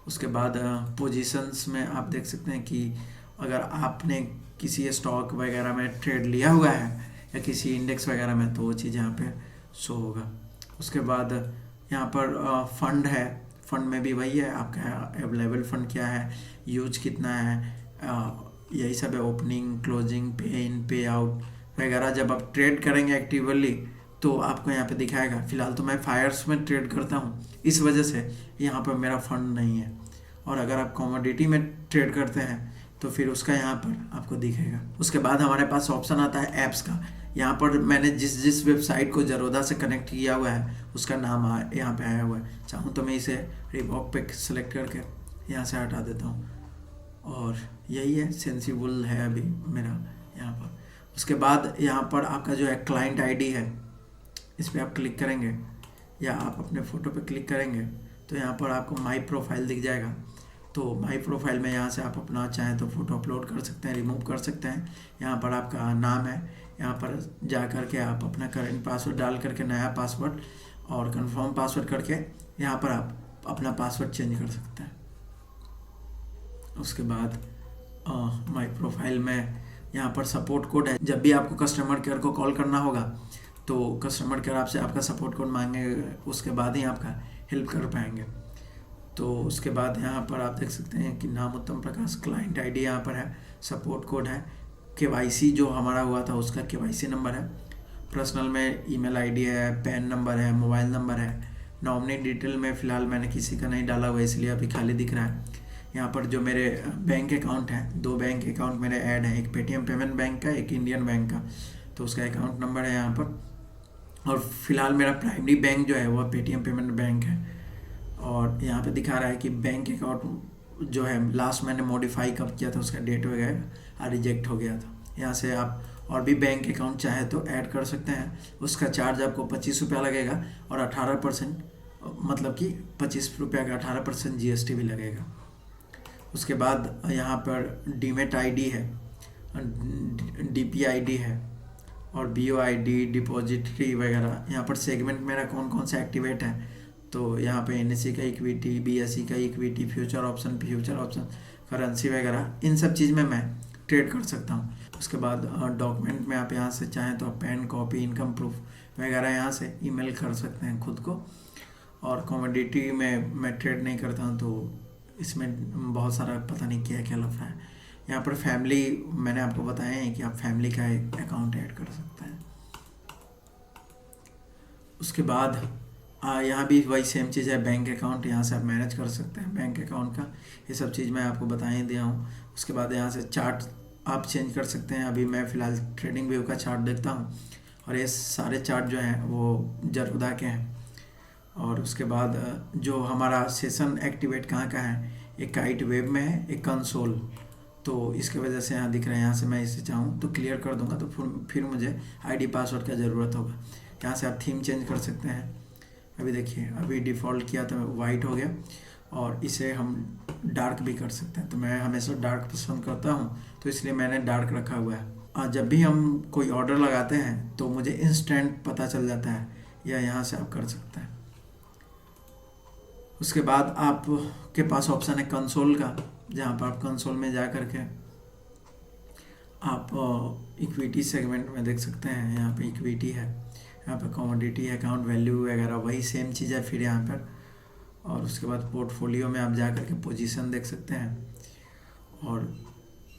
उसके बाद पोजीशंस में आप देख सकते हैं कि अगर आपने किसी स्टॉक वगैरह में ट्रेड लिया हुआ है या किसी इंडेक्स वगैरह में, तो वो चीज़ यहाँ पे शो होगा। उसके बाद यहाँ पर फंड है, फंड में भी वही है आपका अवेलेबल फंड क्या है, यूज कितना है, यही सब है। ओपनिंग, क्लोजिंग, पे इन, पे आउट वगैरह जब आप ट्रेड करेंगे एक्टिवली तो आपको यहाँ पे दिखाएगा। फिलहाल तो मैं फायर्स में ट्रेड करता हूँ, इस वजह से यहाँ पर मेरा फंड नहीं है। और अगर आप कमोडिटी में ट्रेड करते हैं तो फिर उसका यहाँ पर आपको दिखेगा। उसके बाद हमारे पास ऑप्शन आता है ऐप्स का। यहाँ पर मैंने जिस जिस वेबसाइट को ज़रोदा से कनेक्ट किया हुआ है उसका नाम यहाँ पे आया हुआ है। चाहूँ तो मैं इसे रिवॉक पे सेलेक्ट करके यहाँ से हटा देता हूँ, और यही है, सेंसिबल है अभी मेरा यहाँ पर। उसके बाद यहाँ पर आपका जो है क्लाइंट आईडी है, इस पर आप क्लिक करेंगे या आप अपने फ़ोटो पे क्लिक करेंगे तो यहाँ पर आपको माई प्रोफाइल दिख जाएगा। तो माई प्रोफाइल में यहाँ से आप अपना चाहें तो फ़ोटो अपलोड कर सकते हैं, रिमूव कर सकते हैं। यहाँ पर आपका नाम है, यहाँ पर जा कर के आप अपना करंट पासवर्ड डाल करके नया पासवर्ड और कंफर्म पासवर्ड करके यहाँ पर आप अपना पासवर्ड चेंज कर सकते हैं। उसके बाद माई प्रोफाइल में यहाँ पर सपोर्ट कोड है। जब भी आपको कस्टमर केयर को कॉल करना होगा तो कस्टमर केयर आपसे आपका सपोर्ट कोड मांगेंगे, उसके बाद ही आपका हेल्प कर पाएंगे। तो उसके बाद यहाँ पर आप देख सकते हैं कि नाम उत्तम प्रकाश, क्लाइंट आईडी यहाँ पर है, सपोर्ट कोड है, केवाईसी जो हमारा हुआ था उसका केवाईसी नंबर है, पर्सनल में ईमेल आईडी है, पैन नंबर है, मोबाइल नंबर है। नॉमिनी डिटेल में फ़िलहाल मैंने किसी का नहीं डाला हुआ इसलिए अभी खाली दिख रहा है। यहाँ पर जो मेरे बैंक अकाउंट हैं, 2 बैंक अकाउंट मेरे ऐड हैं, एक पेटीएम पेमेंट बैंक का, एक इंडियन बैंक का, तो उसका अकाउंट नंबर है यहाँ पर। और फिलहाल मेरा प्राइमरी बैंक जो है वह पेटीएम पेमेंट बैंक है। और यहाँ पे दिखा रहा है कि बैंक अकाउंट जो है लास्ट मैंने मॉडिफाई कब किया था उसका डेट वगैरह रिजेक्ट हो गया था। यहाँ से आप और भी बैंक अकाउंट चाहे तो ऐड कर सकते हैं। उसका चार्ज आपको 25 रुपया लगेगा और 18% मतलब कि 25 रुपया का 18% जीएसटी भी लगेगा। उसके बाद यहाँ पर डीमेट आईडी है, डीपीआईडी है और बीओआईडी, डिपॉजिटरी वगैरह। यहाँ पर सेगमेंट मेरा कौन कौन सा एक्टिवेट है, तो यहाँ पे एनएससी का इक्विटी, बीएससी का इक्विटी, फ्यूचर ऑप्शन, करेंसी वगैरह, इन सब चीज़ में मैं ट्रेड कर सकता हूँ। उसके बाद डॉक्यूमेंट में आप यहाँ से चाहें तो आप पैन कॉपी, इनकम प्रूफ वगैरह यहाँ से ईमेल कर सकते हैं खुद को। और कमोडिटी में मैं ट्रेड नहीं करता हूँ तो इसमें बहुत सारा पता नहीं क्या क्या लफड़ा है। यहाँ पर फैमिली मैंने आपको बताया है कि आप फैमिली का एक अकाउंट ऐड कर सकते हैं। उसके बाद यहाँ भी वही सेम चीज़ है, बैंक अकाउंट यहाँ से आप मैनेज कर सकते हैं बैंक अकाउंट का। ये सब चीज़ मैं आपको बता ही दिया हूँ। उसके बाद यहाँ से चार्ट आप चेंज कर सकते हैं। अभी मैं फ़िलहाल ट्रेडिंग व्यू का चार्ट देखता हूँ और ये सारे चार्ट जो हैं वो ज़रोदा के हैं। और उसके बाद जो हमारा सेशन एक्टिवेट कहाँ का है, एक काइट वेब में है, एक कंसोल, तो इसके वजह से यहाँ दिख रहा है। यहाँ से मैं इसे चाहूँ तो क्लियर कर दूंगा तो फिर मुझे आईडी पासवर्ड का ज़रूरत होगा। यहाँ से आप थीम चेंज कर सकते हैं। अभी देखिए, अभी डिफ़ॉल्ट किया तो वाइट हो गया और इसे हम डार्क भी कर सकते हैं। तो मैं हमेशा डार्क पसंद करता हूँ तो इसलिए मैंने डार्क रखा हुआ है। जब भी हम कोई ऑर्डर लगाते हैं तो मुझे इंस्टेंट पता चल जाता है, या यहाँ से आप कर सकते हैं। उसके बाद आपके पास ऑप्शन है कंसोल का, जहाँ पर आप कंसोल में जा कर के आप इक्विटी सेगमेंट में देख सकते हैं। यहाँ पे इक्विटी है, यहाँ पे कमोडिटी, अकाउंट वैल्यू वगैरह वही सेम चीज़ है फिर यहाँ पर। और उसके बाद पोर्टफोलियो में आप जा कर के पोजीशन देख सकते हैं। और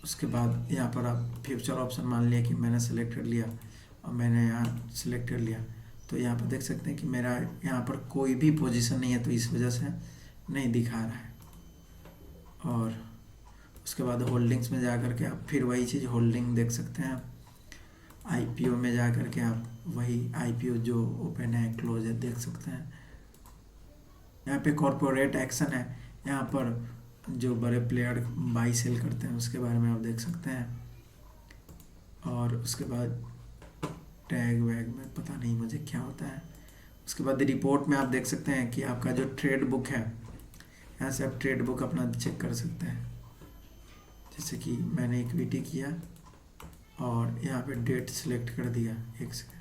उसके बाद यहाँ पर आप फ्यूचर ऑप्शन मान लिया कि मैंने सेलेक्ट कर लिया और मैंने यहाँ सेलेक्ट कर लिया, तो यहाँ पर देख सकते हैं कि मेरा यहाँ पर कोई भी पोजीशन नहीं है तो इस वजह से नहीं दिखा रहा है। और उसके बाद होल्डिंग्स में जा कर के आप फिर वही चीज़ होल्डिंग देख सकते हैं। आईपीओ में जा कर के आप वही आईपीओ जो ओपन है, क्लोज है, देख सकते हैं। यहाँ पे कॉर्पोरेट एक्शन है, यहाँ पर जो बड़े प्लेयर बाई सेल करते हैं उसके बारे में आप देख सकते हैं। और उसके बाद टैग वैग में पता नहीं मुझे क्या होता है। उसके बाद रिपोर्ट में आप देख सकते हैं कि आपका जो ट्रेड बुक है, यहाँ से आप ट्रेड बुक अपना चेक कर सकते हैं। जैसे कि मैंने इक्विटी किया और यहाँ पे डेट सिलेक्ट कर दिया, एक सेकेंड।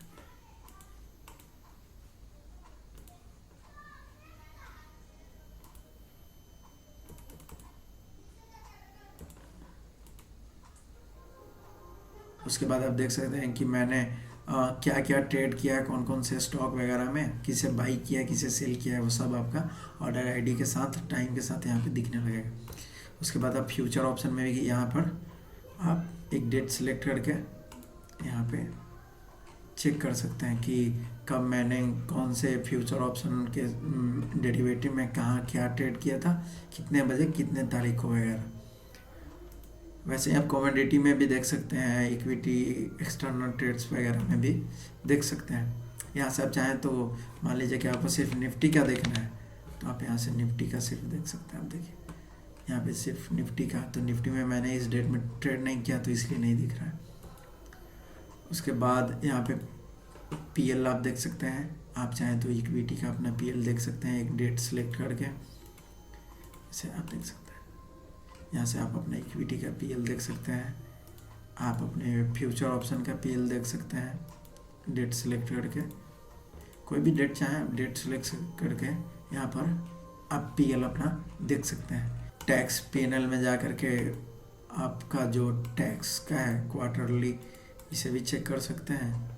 उसके बाद आप देख सकते हैं कि मैंने क्या क्या ट्रेड किया है, कौन कौन से स्टॉक वगैरह में, किसे बाई किया है, किसे सेल किया है, वो सब आपका ऑर्डर आईडी के साथ टाइम के साथ यहाँ पे दिखने लगेगा। उसके बाद आप फ्यूचर ऑप्शन में भी यहाँ पर आप एक डेट सेलेक्ट करके यहाँ पे चेक कर सकते हैं कि कब मैंने कौन से फ्यूचर ऑप्शन के डेरिवेटिव में कहाँ क्या ट्रेड किया था, कितने बजे, कितने तारीख को वगैरह। वैसे आप कमोडिटी में भी देख सकते हैं, इक्विटी एक्सटर्नल ट्रेड्स वगैरह में भी देख सकते हैं। यहाँ से आप चाहें तो मान लीजिए कि आपको सिर्फ निफ्टी का देखना है तो आप यहाँ से निफ्टी का सिर्फ देख सकते हैं। आप देखिए यहाँ पे सिर्फ निफ्टी का, तो निफ्टी में मैंने इस डेट में ट्रेड नहीं किया तो इसलिए नहीं दिख रहा है। उसके बाद यहाँ पे पीएल आप देख सकते हैं, आप चाहें तो इक्विटी का अपना पीएल देख सकते हैं एक डेट सेलेक्ट करके, इसे आप देख सकते हैं। यहाँ से आप अपने इक्विटी का पीएल देख सकते हैं, आप अपने फ्यूचर ऑप्शन का पीएल देख सकते हैं डेट सेलेक्ट करके, कोई भी डेट चाहें डेट सेलेक्ट करके यहाँ पर आप पीएल अपना देख सकते हैं। टैक्स पीएनएल में जा करके आपका जो टैक्स का है क्वार्टरली, इसे भी चेक कर सकते हैं।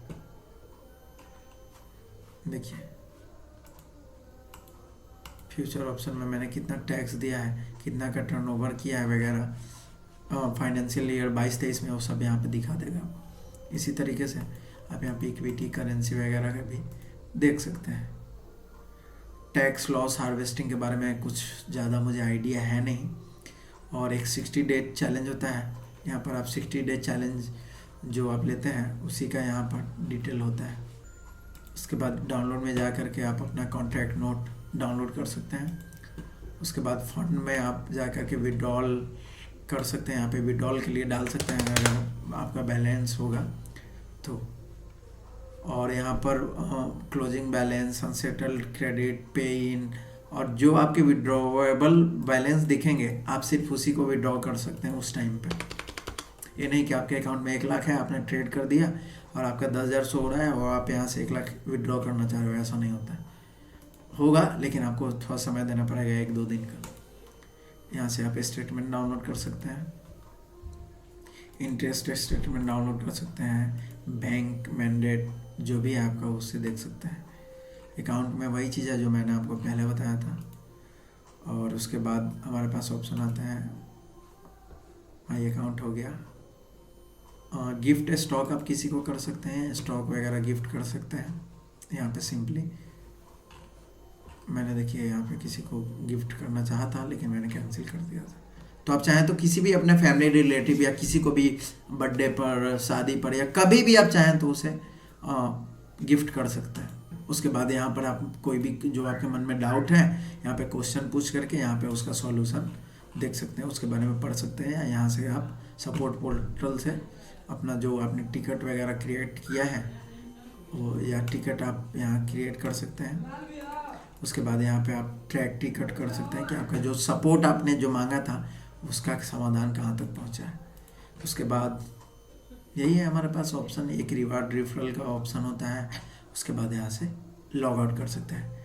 देखिए फ्यूचर ऑप्शन में मैंने कितना टैक्स दिया है, कितना का टर्नओवर किया है वगैरह, फाइनेंशियल ईयर 22-23 में वो सब यहाँ पे दिखा देगा आपको। इसी तरीके से आप यहाँ पे इक्विटी करेंसी वगैरह का भी देख सकते हैं। टैक्स लॉस हार्वेस्टिंग के बारे में कुछ ज़्यादा मुझे आइडिया है नहीं, और एक 60 डे चैलेंज होता है, यहाँ पर आप 60 डे चैलेंज जो आप लेते हैं उसी का यहाँ पर डिटेल होता है। उसके बाद डाउनलोड में जा कर के आप अपना कॉन्ट्रैक्ट नोट डाउनलोड कर सकते हैं। उसके बाद फंड में आप जा कर के विड्रॉल कर सकते हैं, यहाँ पे विड्रॉल के लिए डाल सकते हैं अगर आपका बैलेंस होगा तो। और यहाँ पर क्लोजिंग बैलेंस, अनसेटल्ड क्रेडिट, पे इन, और जो आपके विड्रॉवेबल बैलेंस दिखेंगे आप सिर्फ उसी को विड्रॉ कर सकते हैं उस टाइम पे। ये नहीं कि आपके अकाउंट में 1 लाख है, आपने ट्रेड कर दिया और आपका 10,000 शो हो रहा है और आप यहाँ से 1 लाख विड्रॉ करना चाह रहे हो, ऐसा नहीं होता है। होगा लेकिन आपको थोड़ा समय देना पड़ेगा, 1-2 दिन का। यहाँ से आप स्टेटमेंट डाउनलोड कर सकते हैं, इंटरेस्ट स्टेटमेंट डाउनलोड कर सकते हैं, बैंक मैंडेट जो भी है आपका उससे देख सकते हैं। अकाउंट में वही चीज़ है जो मैंने आपको पहले बताया था। और उसके बाद हमारे पास ऑप्शन आता है माई अकाउंट हो गया। गिफ्ट स्टॉक आप किसी को कर सकते हैं, स्टॉक वगैरह गिफ्ट कर सकते हैं। यहाँ पे सिंपली मैंने देखिए यहाँ पे किसी को गिफ्ट करना चाहा था लेकिन मैंने कैंसिल कर दिया था। तो आप चाहें तो किसी भी अपने फैमिली रिलेटिव या किसी को भी बर्थडे पर, शादी पर, या कभी भी आप चाहें तो उसे गिफ्ट कर सकते हैं। उसके बाद यहाँ पर आप कोई भी जो आपके मन में डाउट है यहाँ पे क्वेश्चन पूछ करके यहाँ पे उसका सॉल्यूशन देख सकते हैं, उसके बारे में पढ़ सकते हैं। यहाँ से आप सपोर्ट पोर्टल से अपना जो आपने टिकट वगैरह क्रिएट किया है वो, या टिकट आप यहाँ क्रिएट कर सकते हैं। उसके बाद यहाँ पे आप ट्रैक टिकट कर सकते हैं कि आपका जो सपोर्ट आपने जो मांगा था उसका समाधान कहाँ तक पहुँचा है। उसके बाद यही है हमारे पास ऑप्शन, एक रिवार्ड रेफरल का ऑप्शन होता है। उसके बाद यहाँ से लॉग आउट कर सकते हैं।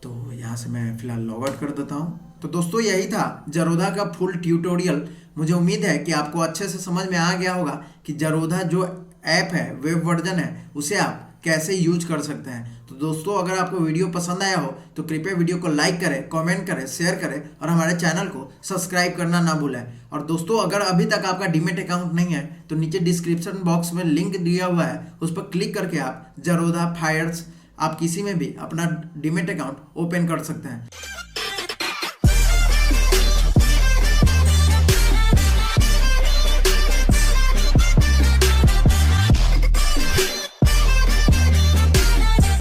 तो यहाँ से मैं फ़िलहाल लॉग आउट कर देता हूँ। तो दोस्तों यही था ज़रोधा का फुल ट्यूटोरियल। मुझे उम्मीद है कि आपको अच्छे से समझ में आ गया होगा कि ज़रोधा जो ऐप है, वेब वर्जन है, उसे आप कैसे यूज कर सकते हैं। तो दोस्तों अगर आपको वीडियो पसंद आया हो तो कृपया वीडियो को लाइक करें, कमेंट करें, शेयर करें और हमारे चैनल को सब्सक्राइब करना ना भूलें। और दोस्तों अगर अभी तक आपका डीमैट अकाउंट नहीं है तो नीचे डिस्क्रिप्शन बॉक्स में लिंक दिया हुआ है, उस पर क्लिक करके आप ज़रोधा, फायर्स, आप किसी में भी अपना डीमैट अकाउंट ओपन कर सकते हैं।